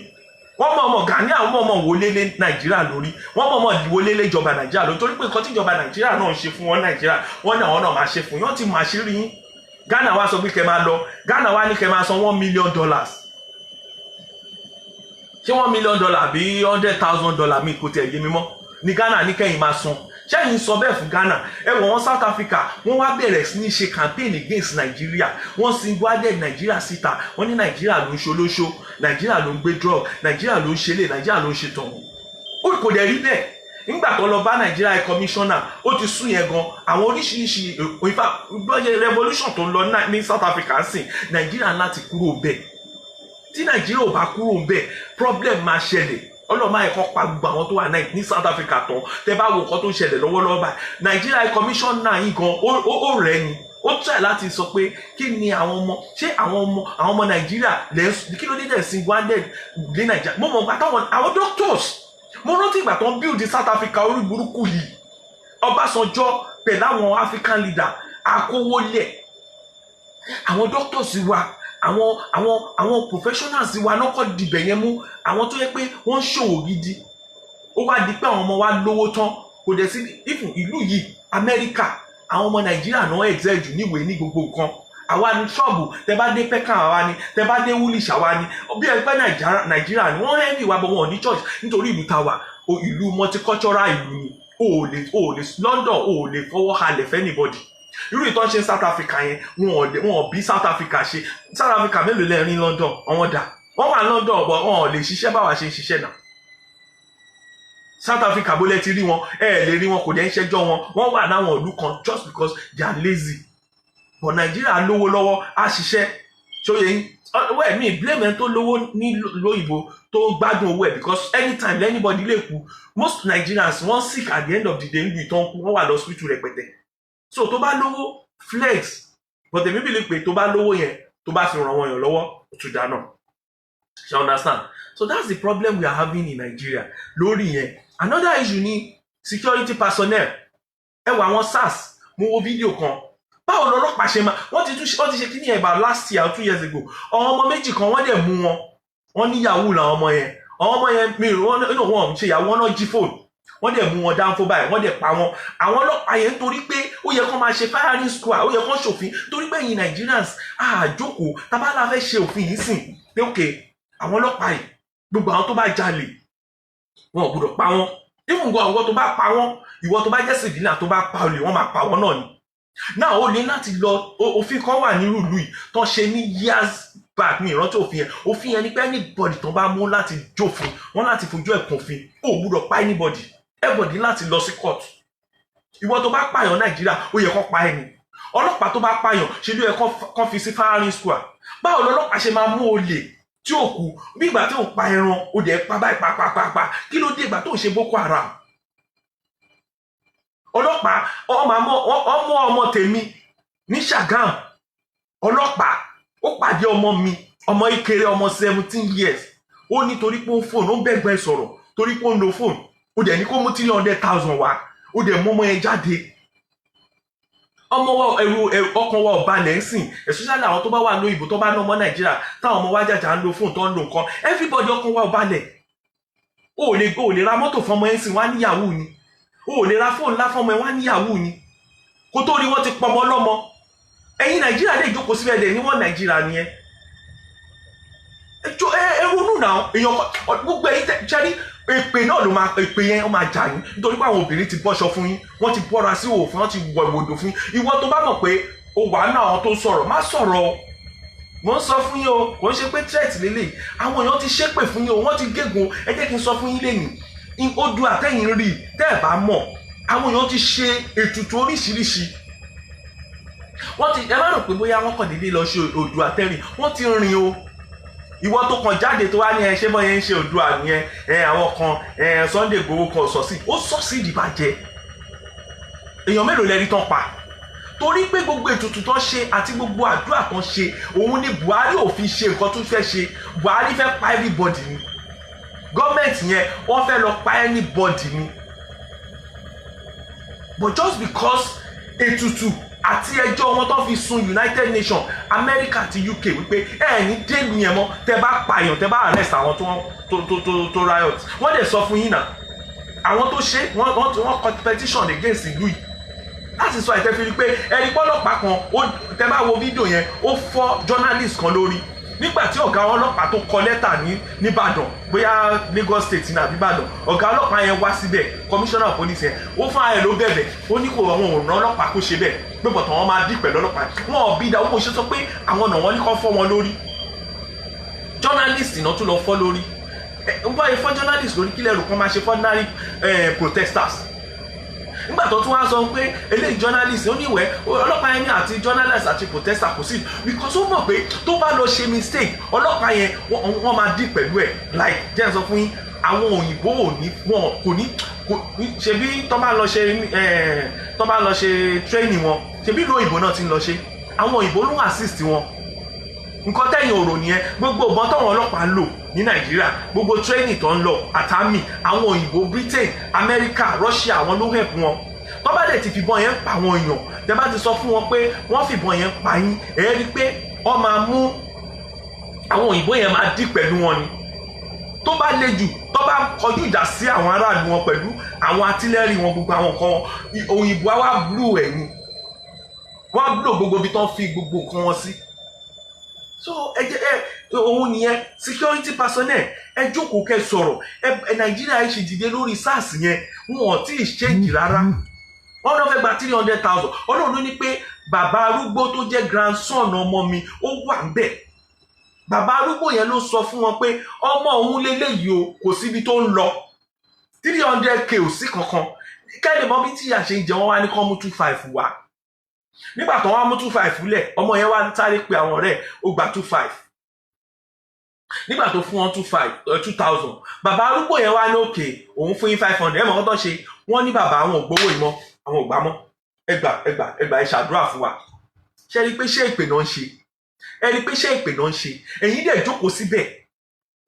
wọ́n mọ̀ ọmọ Gani àwọn ọmọ wọlé lé Nàìjíríà lórí wọ́n mọ̀ ọmọ wọlé lé ìjọba Nàìjíríà lórí torí pé nǹkan tí ìjọba Nàìjíríà náà ń ṣe fún wọn Nàìjíríà wọ́n ní àwọn náà máa ṣe fún yín wọ́n ti mọ àṣírí yín Ghana wá sọ pé kẹ́ máa lọ Ghana wá ní kẹ́ máa san $1 million ṣé $1 million bí $100,000 mi kò tẹ̀ yé mi mọ́ ní Ghana ní kẹ́yìn máa san ṣẹ́yìn sọ bẹ́ẹ̀ fún Ghana ẹ wọ̀ wọ́n South Africa wọ́n wá bẹ̀rẹ̀ sí ní ṣe campaign against Nigeria wọ́n single-handed Nigeria síta wọ́n ní Nigeria ló ń ṣolóṣó Nigeria ló ń gbé drug Nigeria ló ń ṣe lé Nigeria ló ń ṣe tọ̀hún ó kò dẹ̀ rí bẹ́ẹ̀ nígbà tó lọ bá Nigeria High Commissioner ó ti sún yẹn gan àwọn oríṣiríṣi ìfà revolution tó ń lọ ní South Africa sìn Nigeria láti kúrò bẹ́ẹ̀ tí Nigeria ò bá kúrò bẹ́ẹ̀ problem máa ṣẹlẹ̀ ọlọ́mọ ẹ̀kọ́ pa gbogbo àwọn tó wà ní South Africa tán tẹ bá wo nǹkan tó ń ṣẹlẹ̀ lọ́wọ́lọ́wọ́ báyìí Nigeria High Commissioner yìí gan ó rẹ̀ ni ó try láti sọ pé kí ni àwọn ọmọ ṣé àwọn ọmọ Nàìjíríà kí ló dé dẹ̀ single-handed dé Nàìjíríà mo mọ̀ gbà táwọn àwọn doctors mo rántí ìgbà tó ń build South Africa orí burúkú yìí Ọbásanjọ́ pẹ̀lú àwọn African leader akówólẹ̀ àwọn doctors wa àwọn professionals wa náà kọ́ dìbẹ̀ yẹn mú àwọn tó yẹ pé wọ́n ṣòwò gidi ó wá di pé àwọn ọmọ wa lówó tán kò dẹ̀ sí ìfún ìlú yìí Amẹ́ríkà àwọn ọmọ Nàìjíríà náà excel jù níwèé ní gbogbo nǹkan àwa ní ṣọ́ọ̀bù tẹ bá dé pẹ́kàn àwa ni tẹ bá dé woolish àwa ni bí ẹgbẹ́ Nàìjíríà ni wọ́n heavy wa bọ̀ wọn ní church nítorí ìlú tàwa ìlú multicultural ìlú ni o ò lè London o ò lè fọwọ́ halẹ̀ fẹ́ anybody irú ìtọ́ ṣe South Africa yẹn wọn ò bí South Africa ṣe South Africa mélòó lẹ́rìn London àwọn dà wọ́n wà London ọ̀bọ̀ wọn ò lè ṣiṣẹ́ báwa ṣe ń ṣiṣẹ́ náà South Africa bó lẹ́ ti rí wọn lè rí wọn kò dẹ̀ ń ṣẹ́jọ́ wọ́n wà láwọn ìlú kan just because they are lazy but Nigeria lówó lọ́wọ́ á ṣiṣẹ́ ṣóye yín well me blame ẹni tó lówó ní lóyìnbó tó gbádùn owó ẹ̀ because anytime anybody lè kú most Nigerians wọ́n sick at the end of the day níbi ìtàn kú wọ́n wà lọ hospital rẹpẹtẹ so tó bá lówó flex but èmi believe pé tó bá lówó yẹn tó bá fi ràn wọ́n yàn lọ́wọ́ tó dáná you understand so that's the problem we are having in Nigeria lórí yẹn another issue ni security personnel ẹ wọ àwọn SARS mo wo fídíò kan báwo lọ́lọ́pàá ṣe máa wọ́n ti ṣe kíní ẹ̀bà last year 2 years ago àwọn ọmọ méjì kan wọ́n dẹ̀ mú wọn ní yahoo làwọn ọmọ yẹn mi wọ́n ṣe yahoo wọn náà jí fóònù wọ́n dẹ̀ mú wọn dáńfó báyìí wọ́n dẹ̀ pa wọn àwọn ọlọ́pàá yẹn torí pé ó yẹ kó máa ṣe firing squad ó yẹ kó ṣòfin torí pé ẹ̀yin Nigerians àjókòó tábàlà fẹ́ ṣe òfin yìí sìn pé òkè àwọn ọlọ́pàá yìí gbogbo àwọn tó bá jalè wọn ò gbọdọ̀ pa wọn ìfúngọ àwọn tó bá pa wọn ìwọ tó bá jẹ́ civilian tó bá pa olè wọ́n máa pa wọn náà ni náà ó ní láti lọ òfin kan wà nírú ìlú yìí tó ṣe ní years back ní ìrántí òfin yẹn ni pé anybody tó bá mú láti jófin wọn láti fojú ẹ̀kún òfin ó gbúdọ̀ pa everybody láti lọ sí court ìwọ tó bá pààyàn Nàìjíríà ó yẹ kó pa ẹni ọlọ́pàá tó bá pààyàn ṣe ló yẹ kó fi sí firing squad báwo lọ́lọ́pàá ṣe máa mú olè tí ò kú bí ìgbà tí ò pa ẹran ó dẹ̀ pa báyìí pa kí ló dé ìgbà tó ń ṣe Boko Haram ọlọ́pàá ọmọ tèmi ní Ṣàgámù ọlọ́pàá ó pàdé ọmọ mi ọmọ ìkéré ọmọ 17 years ó ní torí pé ó ń fóònù ó ń bẹ̀gbẹ́ sọ̀rọ̀ torí pé ó ń lo fóònù ó dẹ̀ ní kó mú 300,000 wá ó dẹ̀ mú ọmọ yẹn jáde ọmọ wa ọkàn wa ò balẹ̀ ń sìn especially àwọn tó bá wà lóyìnbó tó bá ná ọmọ Nàìjíríà táwọn ọmọ wa jàjà ń lo fóònù tó ń lo nǹkan everybody ọkàn wa ò balẹ̀ o lè ra mọ́tò fọmọ ẹ̀ ń sìn wá ní yahoo ni o lè ra fóònù ńlá fọmọ ẹ̀ wá ní yahoo ni kó tó rí wọ́n ti pọmọ lọ́mọ ẹ̀yin Nàìjíríà lè jókòó síbẹ̀ dẹ̀ níwọ̀n Nàìjíríà ni ẹ ronú náà èèyàn gbogbo ẹ̀yin tẹ́rí èpè náà ló máa èpè yẹn ó máa jà yín nítorí pé àwọn obìnrin ti bọ́ṣọ fún yín wọ́n ti bọ́ra sí òfin wọ́n ti wọ ìwòdò fún yín ìwọ tó bá mọ̀ pé o wà náà àwọn tó sọ̀rọ̀ má sọ̀rọ̀ mo ń sọ fún yín o kò ń ṣe pé threat lélẹ̀ àwọn èèyàn ti ṣépè fún yín o wọ́n ti gégùn ẹ jẹ́ kí n sọ fún yín lẹ́yìn odù àtẹ̀yìn rí tẹ́ ẹ̀ bá mọ̀ àwọn èèyàn ti ṣe ètùtù oríṣiríṣi wọ́n ti ẹ má rò pé bóyá wọ́n kàn déédéé lọ ṣe odù àtẹ̀rìn wọ́n ti rìn o ìwọ tó kàn jáde tó wá ní ẹ ṣé bọ́ yẹn ń ṣe Oòduà nìyẹn àwọn kan Sunday Igboho kan sọ̀sì ó sọ̀sì ìdìbàjẹ́ èèyàn mélòó lẹ́rí tán pa torí pé gbogbo ètùtù tán ṣe àti gbogbo àdúrà tán ṣe òun ni Buhari ò fi ṣe nǹkan tó fẹ́ ṣe Buhari fẹ́ pa everybody ni gọ́ọ̀mẹ̀ntì yẹn wọ́n fẹ́ lọ pa anybody ni but just because ètùtù àti ẹjọ́ wọn tó fi sun United Nations America àti UK wípé ní délùú yẹn mọ́ tẹ́ bá pààyàn tẹ́ bá arrest àwọn tó riot wọ́n dẹ̀ sọ fún yín náà àwọn tó ṣe wọ́n competition against ìlú yìí láti sọ àìtẹ́ fi rí pé ẹni pọ́lọ́pàá kan tẹ́ bá wo fídíò yẹn ó fọ́ journalist kan lórí nígbà tí ọ̀gá ọlọ́pàá tó kọ lẹ́tà nìbàdàn bóyá Lagos State ní àbíbàdàn ọ̀gá ọlọ́pàá yẹn wá síbẹ̀ commissioner of police yẹn ó fún ààrẹ ló bẹ̀bẹ̀ ó ní kò àwọn òrùn ọlọ́pàá kó ṣe bẹ́ẹ̀ pé bọ̀tọ̀ wọn máa dí pẹ̀lú ọlọ́pàá wọn ò bí ìdáwó ṣe sọ pé àwọn ọ̀nà wọn ní kọ́ fọ́ wọn lórí journalist náà tún lọ fọ́ lórí ń bá yẹ fọ́ journalist lórí kílẹ̀ rò kan máa ṣe ordinary protesters nígbà tó tún wá sọ pé eléyìí journalist ó níwẹ̀ ọlọ́pàá yẹn ní àti journalist àti protester kò sí because ó mọ̀ pé tó bá lọ ṣe mistake ọlọ́pàá yẹn wọ́n máa dì pẹ̀lú ẹ̀ like jẹ́ sọ fún yín àwọn òyìnbó ò ní wọn kò ní ṣebí tó bá lọ ṣe training wọn ṣebí ìlú òyìnbó náà ti ń lọ ṣe àwọn òyìnbó ló assist wọn nǹkan tẹ̀yìn ọ̀rọ̀ nìyẹn gbogbo ìbọn táwọn ọlọ́pàá lò ní Nàìjíríà gbogbo training tó ń lọ àtàmì àwọn òyìnbó Britain America Russia àwọn ló help wọn tó bá dẹ̀ ti fìbọn yẹn pa àwọn èèyàn tẹ́ bá ti sọ fún wọn pé wọ́n fìbọn yẹn pa yín ẹ̀ rí i pé wọ́n máa mú àwọn òyìnbó yẹn máa dì pẹ̀lú wọn ni tó bá le jù tó bá kọjú ìjà sí àwọn aráàlú wọn pẹ̀lú àwọn artillery wọn gbogbo àwọn nǹkan òyìnbó á wá blue ẹ̀yìn wọ́n á blue gbogbo ibi tó ń fi gbogbo nǹkan wọn sí so òun nìyẹn security personnel ẹ jókòó kẹ́ sọ̀rọ̀ Nàìjíríà yìí ṣe dìde lórí SARS yẹn wọn ò tí ì ṣèjì rárá wọn náà fẹ́ gba 300,000 Ọlọ́run ló ní pé bàbá arúgbó tó jẹ́ grandson ọmọ mi ó wà ń bẹ̀ bàbá arúgbó yẹn ló sọ fún wọn pé ọmọ òun lélẹ́yìí o kò síbi tó ń lọ 300k ò sí kankan kẹ́lẹ́ mọ́ bí tí ìyá ṣe ń jẹ wọ́n wá ní kọ́ mú 25 wá nígbà tó wá mú 25 lẹ̀ ọmọ yẹn wá sáré pé àwọn ọ̀rẹ́ ó gba 25 nígbà tó fún wọn 2000 bàbá arúgbó yẹn wá ní òkè òun fún yín 500 ẹ̀ mọ̀ kọ́ tó ṣe wọ́n ní bàbá àwọn ògbówó ìmọ̀ àwọn ògbà mọ́ ẹgbà ẹ ṣàdúrà fún wa ṣe rí pé ṣé ìpè náà ń ṣe ẹ rí pé ṣé ìpè náà ń ṣe ẹ̀yin dẹ̀ jókòó síbẹ̀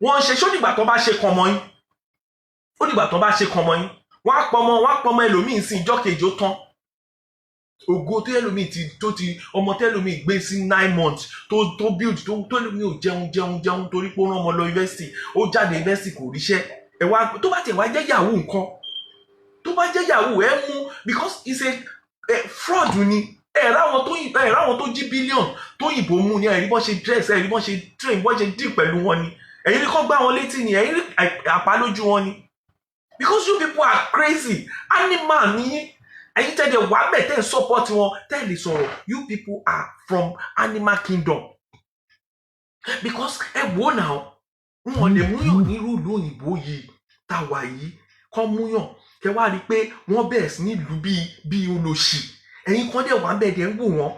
wọ́n ń ṣe ṣó dìgbà tó bá ṣe kan mọ́ yín ó dìgbà tó bá ṣe kan mọ́ yín wọ́n á pọmọ ẹlòmíín sí ìjọ́ kejì ó tán ògo tó ẹlòmíín tó ti ọmọ tẹlòmíín gbé sí 9 months tó build tó ẹlòmíín ò jẹun torí pé ó rán ọmọ lọ yunifásitì ó jáde yunifásitì kò ríṣẹ́ ẹ wá tó bá tẹ̀ wá jẹ́ yahoo nǹkan tó bá jẹ́ yahoo ẹ mú because it's a fraud ni ẹ̀ráwọn tó jí bílíọ̀nù tó yìnbó mú ni ẹ̀rí bọ́n ṣe dress ẹ̀rí bọ́n ṣe train bọ́n ṣe deal pẹ̀lú wọn ni ẹ̀yin ní kọ́ gbá wọn létí ni ẹ̀yin rí àpá lójú wọn ni because you people are crazy animal ni ẹ̀yin tẹ́lẹ̀ wà bẹ̀ tẹ́ ẹ̀ support wọn tẹ́lẹ̀ sọ̀rọ̀ you people are from animal kingdom because ẹ wò náà wọn lè múyàn nírú ìlú òyìnbó yìí táwa yìí kọ́ múyàn kẹ wá rí i pé wọ́n bẹ̀rẹ̀ sí ní ìlú bíi olóṣì ẹ̀yin kan dẹ̀ wà bẹ̀ dẹ̀ ń wò wọ́n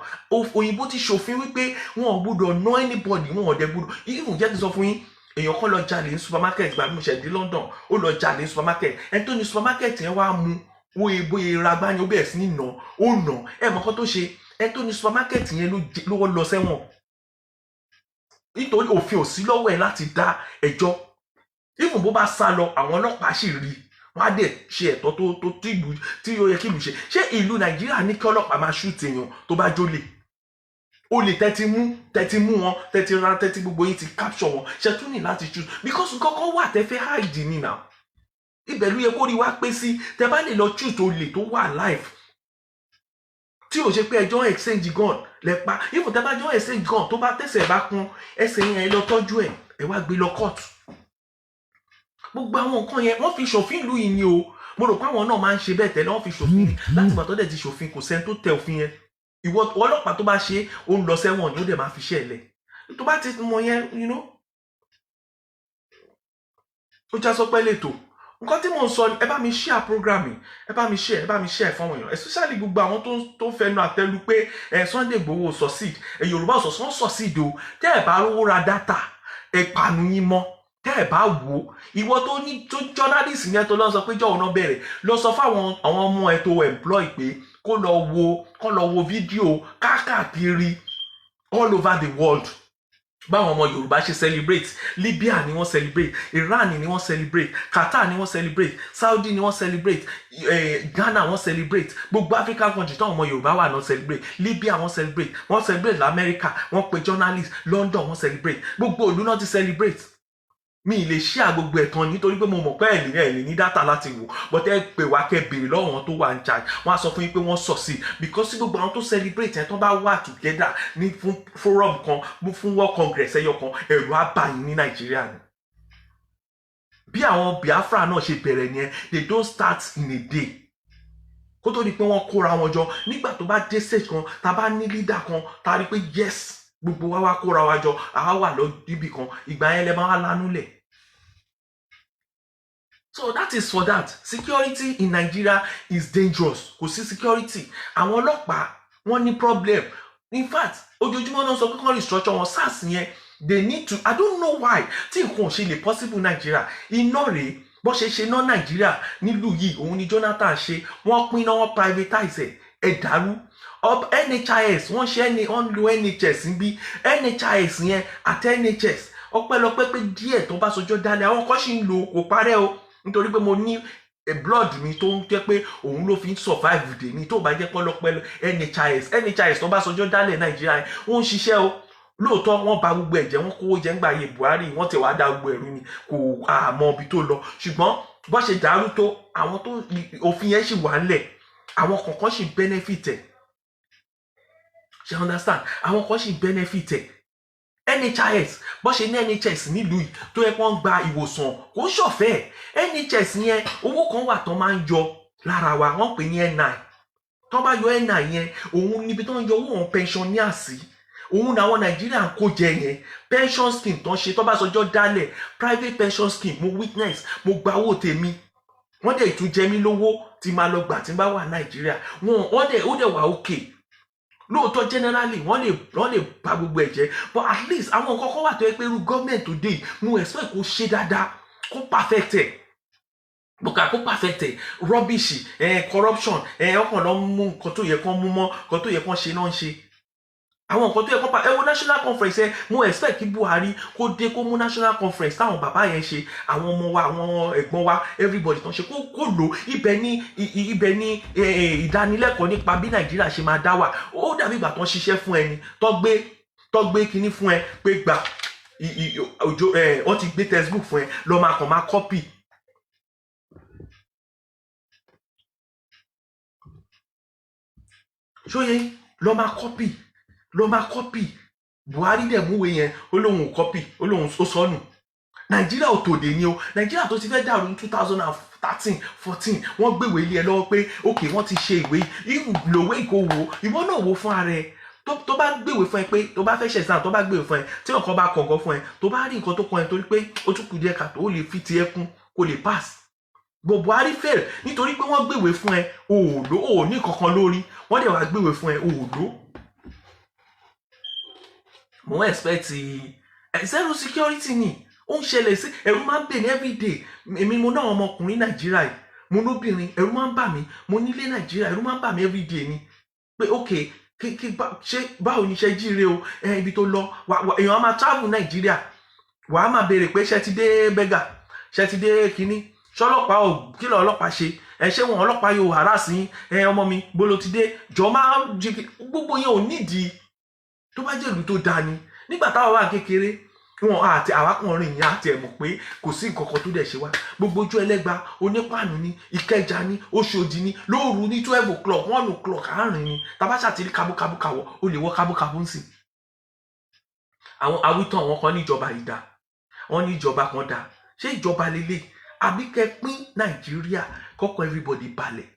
òyìnbó ti ṣòfin wípé wọn ò gbúdọ̀ ná anybody wọn ò dẹ̀ gbúdọ̀ even jẹ́ kí n sọ fún yín èèyàn kan lọ jalè ní supermarket gbàgbé mo ṣẹ̀ dé London ó lọ jalè ní supermarket ẹni tó ní supermarket yẹn wá mú bóyá ragbá ni ó bẹ̀rẹ̀ sí ní nà ó nà ẹ̀ mọ̀ kọ́ tó ṣe ẹni tó ní supermarket yẹn ló lọ sẹ́wọ̀n nítorí òfin ò sí lọ́wọ́ ẹ̀ láti dá ẹjọ́ even bó bá sá lọ àwọn ọlọ́pàá sì rí wọ́n á dẹ̀ ṣe ẹ̀tọ́ tó tí ó yẹ kí ìlú ṣe. Ṣé ìlú Nàìjíríà ní kí ọlọ́pàá máa shoot èèyàn tó bá jólè? Olè tẹ́tí mú wọn, tẹ́tí gbogbo yín ti capture wọn, ṣe tún ní láti shoot because nǹkan kan wà tẹ́ fẹ́ hide ní now. Ibẹ̀ ló yẹ kó rí wá pé sí, tẹ́ bá lè lọ shoot olè tó wà live tí ò ṣe pé ẹjọ́ exchange gun lẹ́pa. Ifò tẹ́ bá jọ exchange gun tó bá tẹ̀sẹ̀ bá kún ẹsẹ̀ yẹn ẹ lọ tọ́jú ẹ̀, ẹ wá gbé lọ court. Gbogbo àwọn nǹkan yẹn wọ́n fi ṣòfin ìlú yìí ni o. Mo rò pé àwọn náà máa ń ṣe bẹ́ẹ̀ tẹ́lẹ̀, wọ́n fi ṣòfin ni láti gbà tó dẹ̀ ti ṣòfin, kò sẹ́ni tó tẹ òfin yẹn. Ìwọ ọlọ́pàá tó bá ṣe ó ń lọ sẹ́wọ̀n ni ó dẹ̀ máa fi ṣẹ́ ẹ̀ lẹ̀. Tó bá ti mọ yẹn, ó já sọ pé lẹ́tọ̀. Nǹkan tí mò ń sọ, ẹ bá mi share programming, ẹ bá mi share fún àwọn èèyàn, especially gbogbo àwọn tó fẹnu àtẹ́lu pé Sunday Igboho succeed, Yorùbá ọ̀sọ̀sán succeed o. Tẹ́ ẹ bá rówó ra data, ẹ panu yín mọ́. Tẹ́ ẹ bá wò, ìwọ tó journalist yẹn tó lọ sọ pé jọ̀wọ́ náà bẹ̀rẹ̀, lọ sọ fáwọn àwọn ọmọ ẹ tó employ pé kó lọ wo fídíò káàkiri all over the world. Báwọn ọmọ Yorùbá ṣe celebrate, Libya ni wọ́n celebrate, Iran ni wọ́n celebrate, Qatar ni wọ́n celebrate, Saudi ni wọ́n celebrate, Ghana wọ́n celebrate, gbogbo African country táwọn ọmọ Yorùbá wà náà celebrate, Libya wọ́n celebrate l'America, wọ́n pe journalist, London wọ́n celebrate, gbogbo ìlú náà ti celebrate. Mi lè share gbogbo ẹ̀tàn nítorí pé mo mọ̀ pé ẹ̀lì ní data láti wò, but ẹ pè wá kẹ́ béèrè lọ́wọ́ wọn tó wà ń charge, wọ́n á sọ fún yín pé wọ́n succeed because gbogbo àwọn tó celebrate ẹ̀ tó bá wà together ní fún forum kan, fún World Congress ẹyọ kan, ẹ̀rù á bà yín ní Nàìjíríà ni. Bí àwọn Biafra náà ṣe bẹ̀rẹ̀ yẹn, they don't start in a day. Kó tó di pé wọ́n kóra wọn jọ, nígbà tó bá dé stage kan, tá bá ní leader kan, tá rí pé yes, gbogbo wa kóra wa jọ, àwa wà lọ níbì kan, ìgbà yẹn lẹ máa wá lánú lẹ̀. So that is for that. Security in Nigeria is dangerous. Kò sí security. Àwọn ọlọ́pàá wọ́n ní problem. In fact, ojoojúmọ́ náà sọ pé kán restructure wọn SARS yẹn. They need to, I don't know why. Tí nǹkan ò ṣe lè possible Nigeria. Iná rèé, bó ṣe ná Nigeria nílùú yìí, òun ni Jonathan ṣe. Wọ́n pín náà, wọ́n privatize ẹ̀ dàrú. NHIS, wọ́n lo NHS níbí. NHIS yẹn àti NHS. Ọpẹ́lọpẹ́ pé díẹ̀ tó bá sọjọ́ dálẹ̀, àwọn kan ṣì ń lo kò parẹ́ o. Nítorí pé mo ní blood mi tó ń jẹ́ pé òun ló fi ń survive dè ní tó bá jẹ́ pọ́lọpẹ́ NHIS tó bá sọjọ́ dálẹ̀ Nàìjíríà wọ́n ń ṣiṣẹ́ o. Lóòótọ́ wọ́n bà gbogbo ẹ̀jẹ̀, wọ́n kówó jẹ ńgbà ayé Buhari, wọ́n ti wá dá gbogbo ẹ̀rú ni, kò àmọ́ ibi tó lọ. Ṣùgbọ́n bó ṣe dàrú tó, àwọn tó òfin yẹn ṣì wà ńlẹ̀, àwọn kọ̀ọ̀kan ṣì benefit ẹ̀. Ṣé understand? Àwọn kan ṣì benefit ẹ̀. NHIS, bó ṣe ní NHS nílùú yìí tó yẹ kó ń gba ìwòsàn kò ń ṣọ̀fẹ́. NHS yẹn owó kan wà tó máa ń yọ lára wa, wọ́n pè ní NI. Tó bá yọ NI yẹn, òun níbi tó ń yọ owó wọn pensioner sí. Òun làwọn Nàìjíríà ń kó jẹ yẹn. Pension scheme tó ń ṣe tó bá sọjọ́ dálẹ̀, private pension scheme, mo witness, mo gba owó tèmi. Wọ́n dẹ̀ tún jẹ mí lówó tí máa lọ gbà tí n bá wà Nàìjíríà. Ó dẹ̀ wà okay. Lóòótọ́ generally wọ́n lè bà gbogbo ẹ̀ jẹ́, but at least àwọn nǹkan kan wà tó yẹ pé irú government today mo expect kó ṣe dáadáa, kó perfect ẹ̀. Bùkà kó perfect ẹ̀, rubbish, corruption, ọkàn lọ mú nǹkan tó yẹ kán mú mọ́, nǹkan tó yẹ kán ṣe náà ń ṣe. Àwọn nǹkan tó yẹ kán pa, wo national conference yẹn, mo expect kí Buhari kó dé kó mú national conference táwọn bàbá yẹn ṣe, àwọn ọmọ wa, àwọn ẹ̀gbọ́n wa, everybody tán ṣe kó lò. Ibẹ̀ ni ìdánilẹ́kọ̀ọ́ nípa bí Nàìjíríà ṣe máa dá wà. Ó dàbí ìgbà tán ṣiṣẹ́ fún ẹni, tó gbé kinní fún ẹ pé gbà wọ́n ti gbé textbook fún ẹ, lọ máa kàn máa copy. Ṣóyè lọ máa copy. Buhari dẹ̀ múwèé yẹn, ó lóun ò copy, ó lóun ó sọnù. Nàìjíríà ò tòde ni o. Nàìjíríà tó ti fẹ́ dàrú ní 2013, 14, wọ́n gbéwèé ilé ẹ lọ́wọ́ pé ok wọ́n ti ṣe ìwé yìí, lòwé ìkó wo, ìwọ náà wo fún ara ẹ. Tó bá gbéwèé fún ẹ pé tó bá fẹ́ ṣe exam, tó bá gbéwèé fún ẹ, tí nǹkan bá kọ̀ọ̀kan fún ẹ, tó bá rí nǹkan tó kàn ẹ torí pé ó tún kù díẹ̀ kàtó, ó lè fi ti ẹkún kó lè pass. But Buhari fail nítorí pé wọ́n gbéwèé fún ẹ, ò ní kankan lórí, wọ́n dẹ̀ wá gbéwèé fún ẹ, òòló. Mo expect zero security ni ó ń ṣẹlẹ̀ sí, ẹ̀rù máa ń bè ní everyday. Èmi mo náà ọmọkùnrin Nàìjíríà yìí, mo lóbìnrin, ẹ̀rù máa ń bà mí, mo nílé Nàìjíríà, ẹ̀rù máa ń bà mí everyday ni pé ok ṣé báwo ni iṣẹ́ jíire o, ibi tó lọ èèyàn á máa travel Nàìjíríà, wàá máa béèrè pé ṣé ti dé Bega, ṣé ti dé kínní, ṣọlọ́pàá ò kí lọ ọlọ́pàá ṣe ṣé wọn ọlọ́pàá yóò harass yín ọmọ mi gbolo ti dé jọ máa gbogbo yẹn ò nídìí tó bá jẹ́ ìlú tó dáa ni nígbà táwa wà kékeré wọn àti àwákùnrin yẹn àti ẹ̀mọ̀ pé kò sí nǹkan kan tó dẹ̀ ṣe wá gbogbo ojú ẹlẹ́gba onípàánù ní Ìkẹjà ní Òṣòdì ní lóòru ní 12 o'clock 1 o'clock àárín ni tabasa ti rí kábúkábú kàwọ̀ ó lè wọ́ kábúkábú ń sìn. àwọn awítọ̀ wọn kan níjọba ìdá wọn ní ìjọba kan dá ṣé ìjọba lélẹ̀ àbí kẹ pín Nàìjíríà kọ́kọ́ everybody balẹ̀.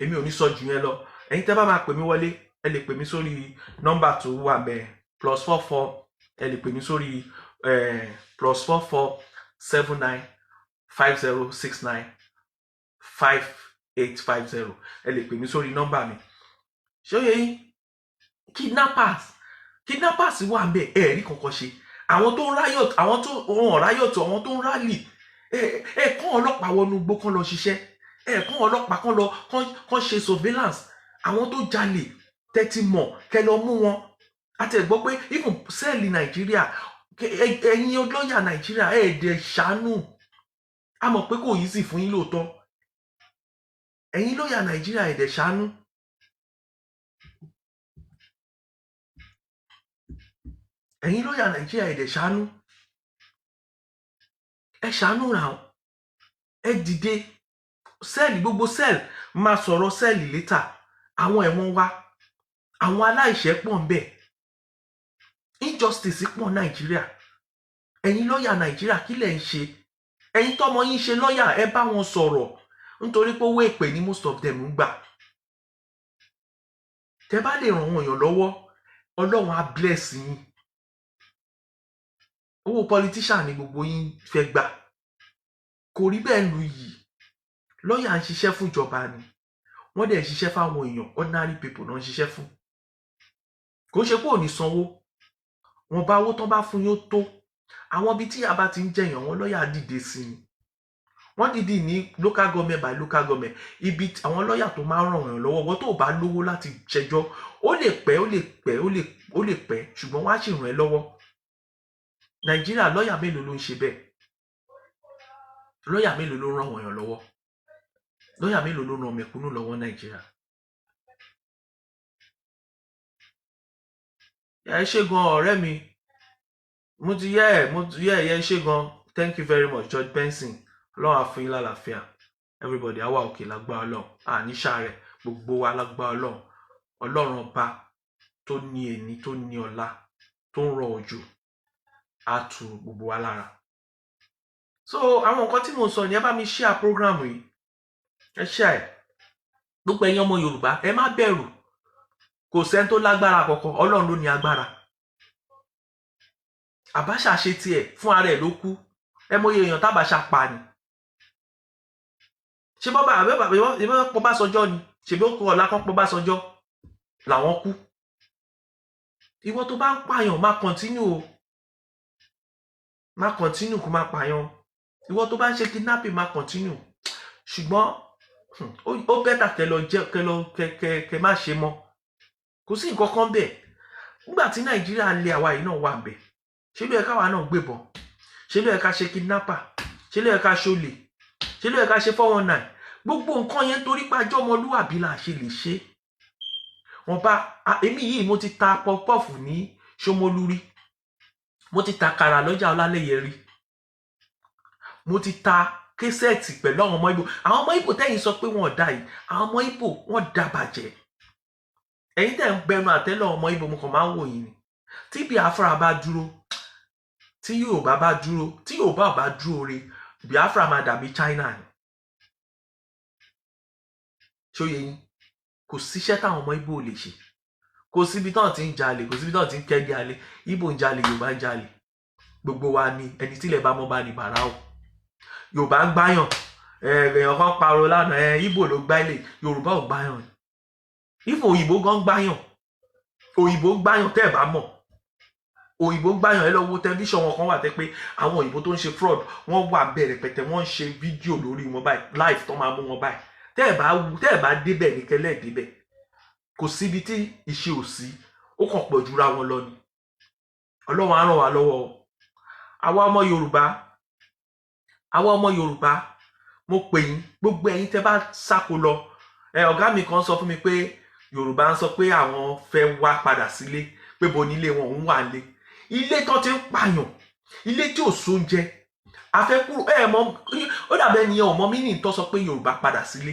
èmi ò ní sọ jù yẹn lọ ẹ̀yin tẹ́ bá máa pè mí wọlé ẹ lè pè mí sórí nọ́mbà tó wà bẹ́ẹ̀ +44 ẹ lè pè mí sórí +44 79 5069 5850 ẹ lè pè mí sórí nọ́mbà mi. ṣé ó yẹ yín kidnappers wà ń bẹ ẹ rí kankan ṣe àwọn tó ń riot àwọn tó ń riot àwọn tó ń rally kàn ọlọ́pàá wọnú igbó kàn lọ ṣiṣẹ́ kàn ọlọ́pàá kàn ṣe surveillance àwọn tó jalè tẹ́tí mọ̀ kẹ́ lọ mú wọn àti ẹ̀gbọ́ pé even sẹ́ẹ̀lì Nàìjíríà ẹ̀yin lọ́ọ̀yà Nàìjíríà ẹ̀ẹ́dẹ̀ ṣàánú a mọ̀ pé kò yí sí fún yín lóòótọ́ ẹ̀yin lọ́ọ̀yà Nàìjíríà ẹ̀ẹ́dẹ̀ ṣàánú. ẹ̀yin lọ́ọ̀yà Nàìjíríà ẹ̀ẹ́dẹ̀ ṣàánú ẹ ṣàánú ra ẹ dìde sẹ́ẹ̀lì gbogbo sẹ́ẹ̀lì máa sọ̀rọ̀ sẹ́ẹ̀lì létà àwọn ẹ̀wọ̀n wa àwọn aláìṣẹ̀ pọ̀ ń bẹ injustice pọ̀ Nàìjíríà ẹ̀yin lọ́ọ̀yà Nàìjíríà kí lẹ̀ ń ṣe ẹ̀yin tọ́mọ yín ṣe lọ́ọ̀yà ẹ bá wọn sọ̀rọ̀ nítorí pé owó èpè ní most of them ń gbà tẹ́ bá lè ràn wọ́n èèyàn lọ́wọ́ Ọlọ́run á bless yín owó politician ni gbogbo yín fẹ́ gbà kò rí bẹ́ẹ̀ lu yìí lọ́ọ̀yà ń ṣiṣẹ́ fún ìjọba ni wọ́n dẹ̀ ń ṣiṣẹ́ fáwọn èèyàn ordinary people náà ń ṣiṣẹ́ fún kò ṣe pé ò ní sanwó wọn bá owó tán bá fún yóò tó àwọn ibi tí yàrá ti ń jẹyàn wọn lọ́ọ̀yà dìde sí ni wọ́n dìde ní local government by local government ibi àwọn lọ́ọ̀yà tó máa ń ràn wọ́n lọ́wọ́ wọ́n tó bá lówó láti ṣẹjọ́ ó lè pẹ́ ṣùgbọ́n wọ́n á sì ràn ẹ́ lọ́wọ́ Nàìjíríà lọ́ọ̀yà mélòó ló ń ṣe bẹ́ẹ̀ lọ́ọ̀yà mélòó ló ràn wọ́n lọ́wọ́ lọ́ọ̀yà mélòó ló ràn mẹ̀kúnnù lọ́wọ́ Nàìjíríà. ẹ ṣé gan ọ̀rẹ́ mi mo ti yẹ ṣé gan thank you very much George Benson Ọlọ́run á fún yín lálàáfíà everybody àwa òkè lágbára Ọlọ́run àníṣà rẹ̀ gbogbo wa lágbára Ọlọ́run Ọlọ́run ọba tó ní èní tó ní ọ̀la tó ń rọ òjò á tu gbogbo wa lára. so àwọn nǹkan tí mo sọ ni ẹ bá mi share program yìí ẹ share gbogbo ẹ̀yin ọmọ Yorùbá ẹ má bẹ̀rù kò sẹ́ni tó lágbára kọ̀ọ̀kan Ọlọ́run ló ní agbára. Àbáṣà ṣe tiẹ̀ fún ara ẹ̀ ló kú ẹ mọ̀ iye èèyàn tábàṣà pa ni ṣé bọ́bá àbẹ́bà pọ̀ bá sọjọ́ ni ṣèbí ó kọ ọ̀la kan pọ̀ bá sọjọ́ làwọn kú. ìwọ tó bá ń pààyàn má continue kó má pààyàn ìwọ tó bá ń ṣe kidnapping má continue ṣùgbọ́n ó bẹ́tà kẹ má ṣe mọ́ kò sí nǹkan kan bẹ́ẹ̀ nígbà tí Nàìjíríà lé àwa yìí náà wà bẹ́ẹ̀ ṣé ló yẹ káwa náà gbébọn ṣé ló yẹ ká ṣe kidnapper ṣé ló yẹ ká ṣolè ṣé ló yẹ ká ṣe 419 gbogbo nǹkan yẹn torí pàjọ́ ọmọlúwàbí là ṣe lè ṣe. wọn bá èmi yìí mo ti ta pọpọ́ọ̀fù ní Ṣómólú rí mo ti ta kàrà lọ́jà Ọlálẹ́yẹ rí mo ti ta késẹ́ẹ̀tì pẹ̀lú àwọn ọmọ Ìgbò tẹ́yìn sọ pé wọ́n dá yìí àwọn ọmọ Ìgbò wọ́n dá bàjẹ́ ẹ̀yin tẹ́ ń gbẹnu àtẹ́lẹ̀ ọmọ Ìgbò mo kàn máa ń wò yín ni tí Biafra bá dúró tí Yorùbá bá dúró tí Yorùbá bá dúró re Biafra máa dàbí China ni ṣóye yín kò síṣẹ́ táwọn ọmọ Ìgbò lè ṣe kò síbi tán ti ń jalè kò síbi tán ti ń kẹ́gẹ́ alẹ́ Ìgbò ń jalè Yorùbá ń jalè gbogbo wa ni ẹni tílẹ̀ bá mọ́ bá ní bàrà o Yorùbá ń gbáyàn èèyàn kan pariwo lánàá Ìgbò ló gbá ilé Yorùbá ò gbáyàn ìfò òyìnbó gan gbáyàn òyìnbó gbáyàn tẹ́ ẹ̀ bá mọ̀ òyìnbó gbáyàn ẹ lọ wo tẹlifíṣàn wọn kan wà tẹ́ pé àwọn òyìnbó tó ń ṣe fraud wọ́n wà bẹ̀rẹ̀ pẹ̀tẹ̀ wọ́n ń ṣe fídíò lórí wọn báyìí live tó máa mú wọn báyìí tẹ́ ẹ̀ bá débẹ̀ ní kẹlẹ́ débẹ̀ kò síbi tí ìṣe ò sí ó kàn pọ̀ jura wọn lọ ni Ọlọ́run á ràn wá lọ́wọ́ àwa ọmọ Yorùbá mo pè yín gbogbo ẹ̀yin tẹ́ bá sáko lọ ọ̀gá mi kan sọ fún mi pé Yorùbá ń sọ pé àwọn fẹ́ wá padà sílé pé bo nílé wọn ń wà lé ilé tó ti ń pààyàn ilé tí ò sóúnjẹ afẹ́kúrò mọ ó dàbẹ́ ni ọmọ mi ní tó sọ pé Yorùbá padà sílé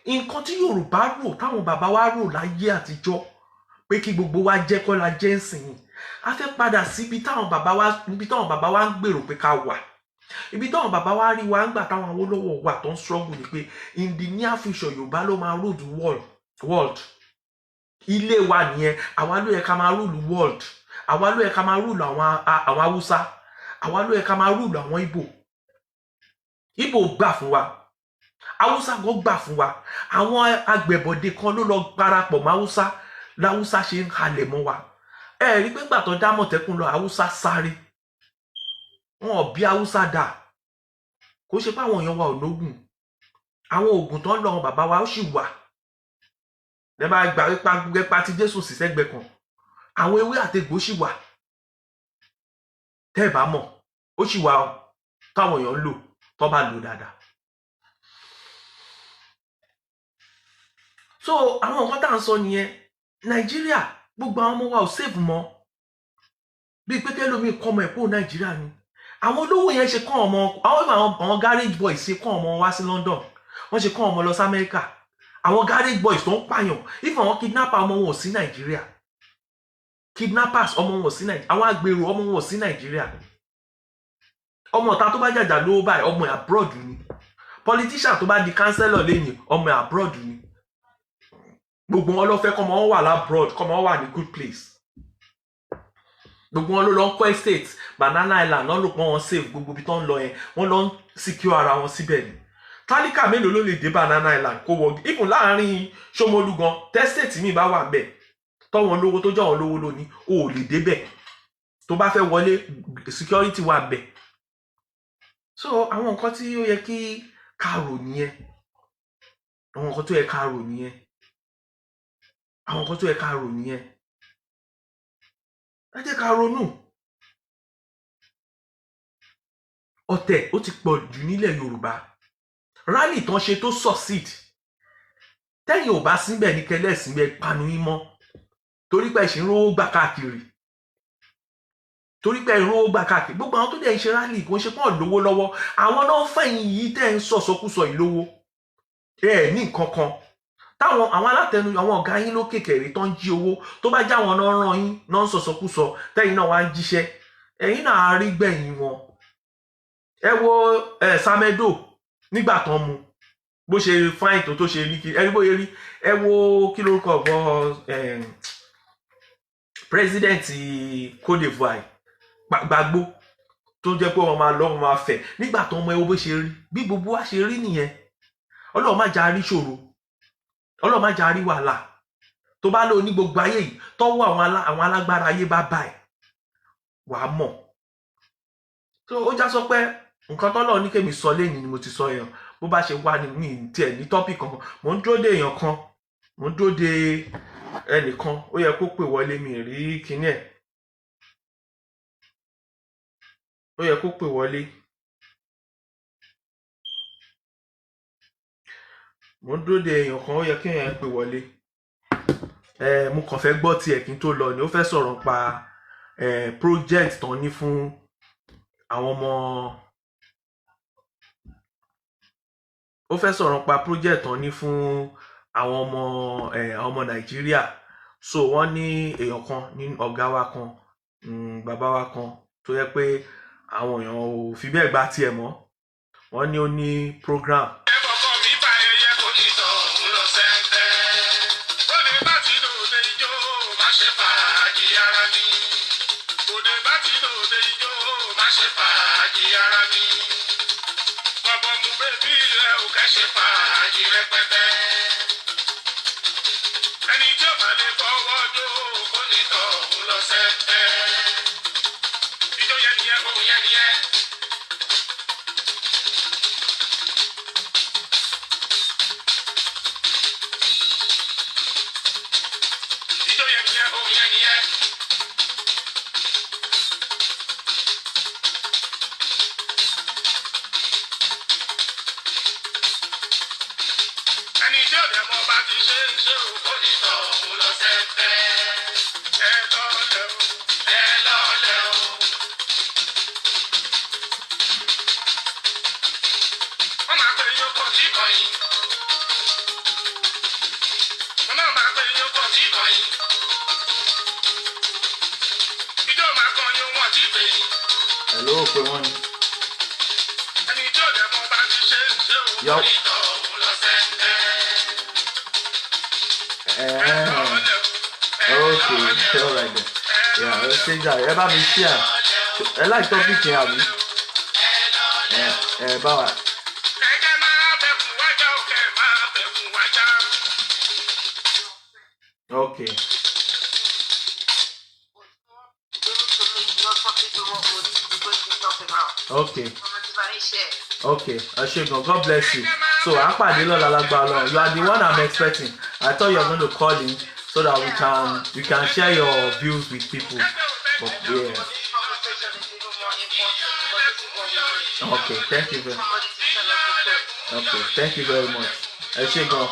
nǹkan tí Yorùbá rò táwọn bàbá wa rò láyé àtijọ́ pé kí gbogbo wa jẹ́ kọ́ la jẹ́ ń sìn a fẹ́ padà sí ibi táwọn bàbá wa ń gbèrò pé ká wà ibi táwọn bàbá wa rí wa ń gbà táwọn Awólọ́wọ̀ wà tó ń struggle ni pé in the near future Yorùbá ló máa rule the world ilé wa nìyẹn àwa ló yẹ ká máa rule the world àwa ló yẹ ká máa rule àwọn Haúsá àwa ló yẹ ká máa rule àwọn Ìgbò gbà fún wa Haúsá gan gbà fún wa àwọn agbẹ̀bọ̀dé kan ló lọ parapọ̀ mọ́ Haúsá láwùsá ṣe ń halẹ̀ mọ́ wa rí pé gbà tó dá Àmọ̀tẹ́kùn lọ Haúsá sáré wọn ò bí Haúsá dà kó ṣe pé àwọn èèyàn wa ò lógùn àwọn oògùn tó ń lọ àwọn bàbá wa ó sì wà lẹ́bàá gbà tí Jésù sì sẹ́gbẹ̀ẹ́ kan àwọn ewé àtegbò sì wà tẹ́ ẹ̀ bá mọ̀ ó sì wà táwọn èèyàn ń lò tó bá lò dáadáa. so àwọn nǹkan tá à ń sọ nìyẹn Nàìjíríà gbogbo àwọn ọmọ wa ò save mọ́ bíi pé kẹ́lómi kọ́ ọmọ ẹ̀kọ́ Nàìjíríà ni àwọn olówó yẹn ṣe kọ́ ọmọ àwọn garage boys ṣe kọ́ ọmọ wá sí London wọ́n ṣe kọ́ ọmọ lọ sí Amẹ́ríkà àwọn garage boys tó ń pààyàn if àwọn kidnapper ọmọ wọn ò sí Nàìjíríà kidnappers ọmọ wọn ò sí Nàìjíríà àwọn agbèrò ọmọ wọn ò sí Nàìjíríà ọmọ ọ̀tá tó bá jàjà lówó báyìí ọmọ ẹ̀ abroad ni politician tó bá di councillor lẹ́yìn ọmọ ẹ̀ abroad ni gbogbo wọn ló fẹ́ kọ́mọ wọn wà labroad kọ́mọ wọn wà ní good place gbogbo wọn ló lọ ń kọ́ estate Banana Island náà ló pọ́n wọn save gbogbo ibi tó ń lọ yẹn wọ́n lọ ń secure ara wọn síbẹ̀ ni tálíkà mélòó ló lè dé Banana Island kó wọ even láàrin Ṣómólú gan tẹ́sítẹ̀tì mi bá wà bẹ́ẹ̀ tọ́wọ́n lówó tó jẹ́ wọn lówó lónìí o ò lè débẹ̀ tó bá fẹ́ wọlé security wà bẹ́ẹ̀ so àwọn nǹkan tí ó yẹ kí ká rò nìyẹn àwọn nǹkan tó yẹ ká rò nìyẹn àwọn nǹkan tó yẹ ká rò nìyẹn ẹ jẹ́ ká ronú ọ̀tẹ̀ ó ti pọ̀ jù nílẹ̀ Yorùbá rally tán ṣe tó succeed tẹ́yìn ò bá síbẹ̀ ní kẹlẹ́ síbẹ̀ panu yín mọ́ torí pé ìṣìn rówó gbà káàkiri gbogbo àwọn tó dẹ̀ ń ṣe rally kò ń ṣe pọ́n lówó lọ́wọ́ àwọn náà fẹ̀yìn yìí tẹ́ ń sọ̀sọ́kúsọ ìlówó ní nǹkan kan táwọn àwọn alátẹnu àwọn ọ̀gá yín ló kékeré tó ń jí owó tó bá jáwọn náà ràn yín náà ń sọ̀sọ́kúsọ tẹ́yìn náà wá ń jíṣẹ́ ẹ̀yin náà á rí gbẹ̀yìn wọn ẹ wo Samedo nígbà tán mu bó ṣe fáìn tó ṣe ní kí ẹni bóyá rí ẹ wo kí lórúkọ ọ̀bọ president Côte d'Ivoire Gbagbo tó jẹ́ pé wọ́n máa lọ wọ́n máa fẹ̀ nígbà tán mọ ẹ wo bó ṣe rí bí gbogbo wa ṣe rí nìyẹn Ọlọ́run má jà rí ṣòro Ọlọ́run má jà rí wàhálà tó bá lò ní gbogbo ayé yìí tọ́wọ́ àwọn alágbára ayé bá bá ẹ̀ wàá mọ̀ tó ó já sọ pé nǹkan tọ́lọ́run ní kémi sọ lẹ́yìn ni mo ti sọ yẹn bó bá ṣe wà ní mi tiẹ̀ ní tọ́pìkì kan mò ń dúró de èèyàn kan mò ń dúró de ẹnìkan ó yẹ kó pè wọlé mi rí kinní ẹ̀ ó yẹ kó pè wọlé mo ń dúró de èèyàn kan ó yẹ kí èèyàn pè wọlé mo kàn fẹ́ gbọ́ tiẹ̀ kí n tó lọ ni ó fẹ́ sọ̀rọ̀ pa project tán ní fún àwọn ọmọ ó fẹ́ sọ̀rọ̀ pa project tán ní fún àwọn ọmọ Nàìjíríà so wọ́n ní èèyàn kan ní ọ̀gá wa kan bàbá wa kan tó yẹ pé àwọn èèyàn ò fi bẹ́ẹ̀ gbà tiẹ̀ mọ́ wọ́n ní ó ní program. Hello, everyone. Yo. Okay, all right then. Yeah, let's change that. Ever be share. I like topic here, Abi. Bye. Okay. Okay. Okay. Ashegun, God bless you. So, you are the one I'm expecting. I thought you were going to call in so that we can share your views with people. But yeah. Okay, thank you very much. Okay, thank you very much. Ashegun,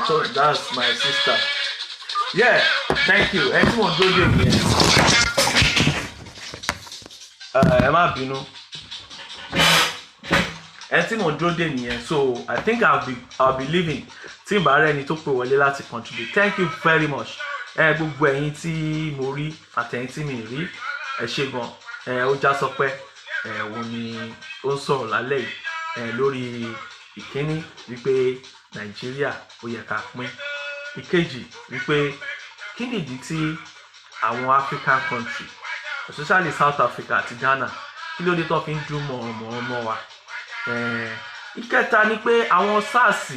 so that's my sister. Yeah, thank you. Anyone do it? Emma Bino. So I think I'll be leaving. Tí n bá rẹ̀ ẹni tó pè wọlé láti contribute. Thank you very much. Gbogbo ẹ̀yin tí mo rí àtẹ̀yin tí mi rí ẹ ṣé gan. Ó já sọ pé òun ni ó ń sọ̀rọ̀ lálẹ́ yìí lórí ìkíní wípé Nàìjíríà ó yẹ ká pín. Ìkejì wípé kí nìdí tí àwọn African country, especially South Africa àti Ghana, kí ló dé tó fi ń dún mọ́ wa. Ìkẹta ni pé àwọn SARS,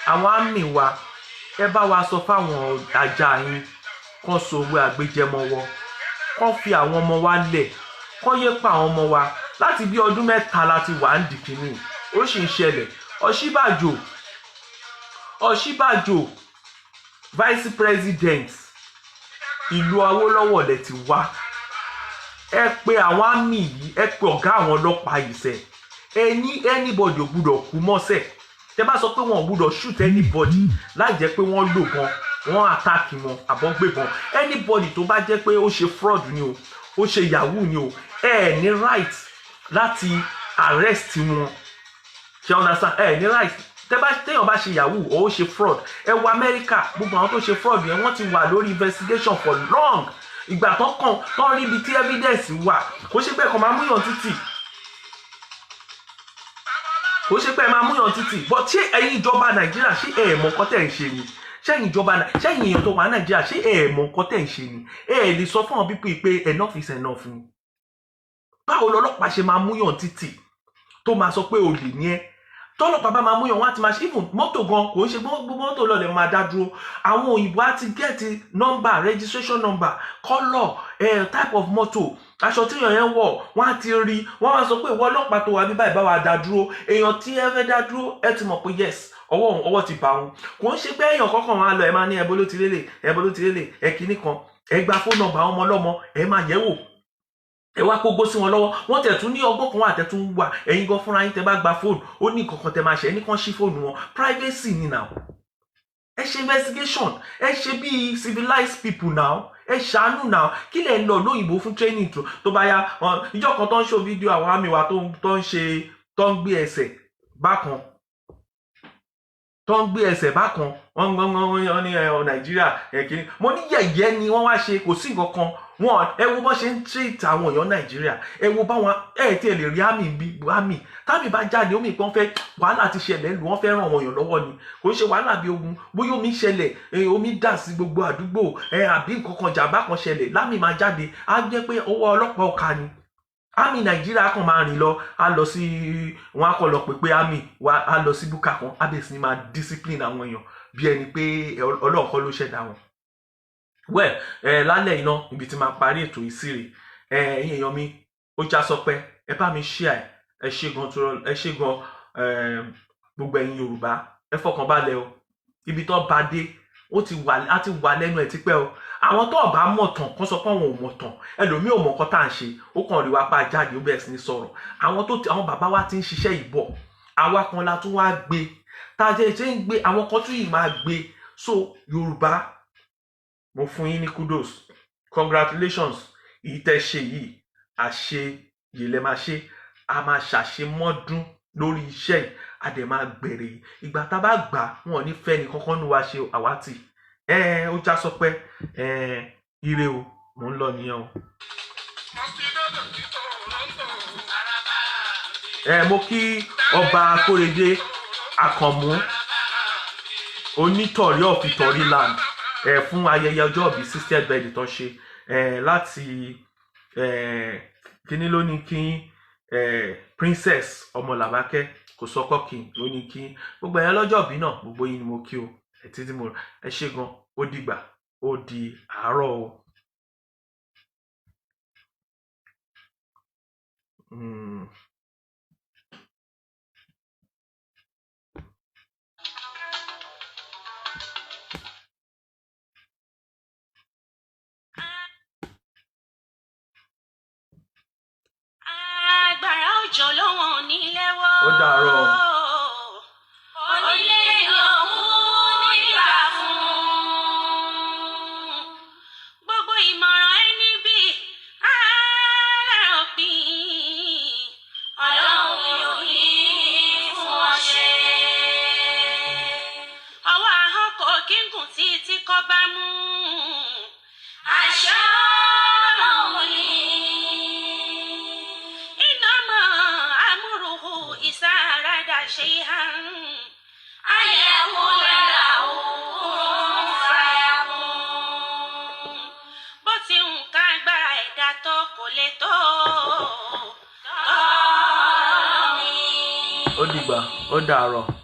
àwọn àmì wa, ẹ bá wa sọ fáwọn ajá yín kán so owó àgbéjẹmọ́wọ́, kán fi àwọn ọmọ wa lẹ̀, kán yé pa àwọn ọmọ wa. Láti bí ọdún 3 láti wà ń dìkínì, ó sì ń ṣẹlẹ̀. Ọ̀ṣínbàjò vice president ìlú Awólọ́wọ̀ lẹ ti wá. Ẹ pé àwọn àmì yìí, ẹ pé ọ̀gá àwọn ọlọ́pàá yìí sẹ́. Anybody ò gbúdọ̀ kú mọ́sẹ̀. Tẹ́ bá sọ pé wọn ò gbúdọ̀ shoot anybody láì jẹ́ pé wọ́n lò gan, wọ́n attack wọn àbọ̀ gbébọn. Anybody tó bá jẹ́ pé ó ṣe fraud ni o, ó ṣe yahoo ni o, ẹ ní right láti arrest wọn. Ṣé understand? Ẹ ní right. Téèyàn bá ṣe yahoo ó ṣe fraud. Ẹ wo America, gbogbo àwọn tó ṣe fraud yẹn wọ́n ti wà lórí investigation for long. Ìgbà tán rí ibi tí evidence wà, kò ṣe pé kàn máa múyàn títì. Kò ṣe pé máa múyàn títì. But ṣé ẹ̀yin ìjọba Nàìjíríà ṣé ẹ mọ̀ nǹkan tẹ́ ń ṣe ni? Ṣẹ́yìn èèyàn tó wà Nàìjíríà ṣé ẹ mọ̀ nǹkan tẹ́ ń ṣe ni? Ẹ lè sọ fún àwọn people pé enough is enough ni. Báwo lọ́lọ́pàá ṣe máa múyàn títì tó máa sọ pé olè ni ẹ́? Tọ́lọ́pàá bá máa múyàn wọ́n á ti máa ṣe even mọ́tò gan, kò ń ṣe gbogbo mọ́tò lọ́lẹ̀ máa dá dúró. Àwọn òyìnbó á ti get number, registration number, colour, type of motor, aṣọ tí èèyàn yẹn wọ̀, wọ́n á ti rí, wọ́n á sọ pé ìwọ ọlọ́pàá tó wà bí báyìí bá wa dá dúró. Èèyàn tí ẹ fẹ́ dá dúró, ẹ ti mọ̀ pé yes, ọwọ́ ti bá wọn. Kò ń ṣe pé èèyàn kọ́kàn máa lọ, ẹ máa ní ẹbọ ló ti lélẹ̀, ẹ kíní kan, ẹ gba fóònù nọ́mbà ọmọ ọlọ́mọ, ẹ máa yẹ̀ wò. Ẹ wá kó gbó sí wọn lọ́wọ́. Wọ́n tẹ̀ tún ní ọgbọ́n kan àtẹ̀tún wà. Ẹ̀yin gan fúnra yín tẹ́ bá gba fóònù, ó ní nǹkan kan tẹ́ máa ṣe, ẹni kan ṣí fóònù wọn. Privacy ni now. Ẹ ṣe investigation, ẹ ṣe bí civilized people now. Ẹ ṣàánú now. Kí lẹ̀ ń lọ lóyìnbó fún training tó bá yá. Ìjọ kan tó ń show fídíò àwọn àmì wa tó ń gbé ẹsẹ̀ bákan. Wọ́n ní Nàìjíríà kìíní. Mo ní yẹ̀yẹ́ ni wọ́n wá ṣe, kò sí nǹkan kan. Ẹ wo bó ṣe ń treat àwọn èèyàn Nàìjíríà. Ẹ wo báwọn tí ẹ lè rí àmì tábì bá jáde, omi ìpọ́n fẹ́ wàhálà ti ṣẹlẹ̀ lù wọ́n fẹ́ ràn àwọn èèyàn lọ́wọ́ ni. Kò ń ṣe wàhálà bí ogun, bóyá omi ṣẹlẹ̀, omi dà sí gbogbo àdúgbò, àbí nǹkan kan jàmbá kan ṣẹlẹ̀, lámì máa jáde, á jẹ́ pé ọwọ́ ọlọ́pàá ọ̀ka ni. Àmì Nàìjíríà kan máa rìn lọ, á lọ sí wọn á kọ lọ pé àmì wa á lọ sí búkà kan, á bẹ̀ sí ni máa discipline àwọn èèyàn bí ẹni pé Ọlọ́run kọ́ ló ṣẹ̀dá wọn. Well, lálẹ́ iná ibi tí máa parí ètò ìsírí, ẹ̀yin èèyàn mi, ó já sọ pé ẹ bá mi share, ẹ ṣé gan gbogbo ẹ̀yin Yorùbá, ẹ fọkàn balẹ̀ o. Ibi tó bá dé, á ti wà lẹ́nu ẹ̀ tipẹ́ o. Àwọn tó bá mọ̀ tán kán sọ pé àwọn ò mọ̀ tán. Ẹlòmíì ò mọ̀ nǹkan tá à ń ṣe, ó kàn rí wa pa jáde, ó bẹ̀rẹ̀ sí ní sọ̀rọ̀. Àwọn bàbá wa ti ń ṣiṣẹ́ ìbọ̀, àwa kan la tún wá gbé. tàjẹ́ ṣe ń gbé àwọn kan tún yìí máa gbé. So Yorùbá mo fún yín ní kudos, congratulations, èyí tẹ́ ṣe yìí àṣeyè lẹ máa ṣe, a máa ṣàṣemọ́dún lórí iṣẹ́ yìí, a dẹ̀ máa gbèrè ìgbà tá a bá gbà wọn ò ní fẹ́ ní kankan nu wa ṣe àwátì. Ó já sọ pé ire o, mò ń lọ nìyẹn o. Mo kí ọba Akórèdé Àkànmú onítọ̀rí of Ìtọ̀rí land fún ayẹyẹ ọjọ́ ìbí 60th birthday tó ṣe láti kíní ló ní kí princess Ọmọlàbákẹ́ Kòsọ́kọ́ King ló ní kí gbogbo ẹ̀yàn lọ́jọ́ ìbí náà gbogbo yín ni mo kí o títí mo ẹ ṣé gan, ó dìgbà, ó di àárọ̀ o. Agbára òjò lọ́wọ́n nílé wọ́. Ó dàárọ̀. Onílé yọ̀hún nígbà fún. Gbogbo ìmọ̀ràn ẹni bí aláròpin. Ọlọ́run yóò ní fún ọ ṣe. Ọwọ́ ahọ́n kò kíkùn títí kọ́ bá mú. Àṣà ọlọ́run ni. شيئا أن يقول له فيكون bó ti ń ká agbára ẹ̀dá tó kò lè tó ó dìgbà, ó dàárọ̀.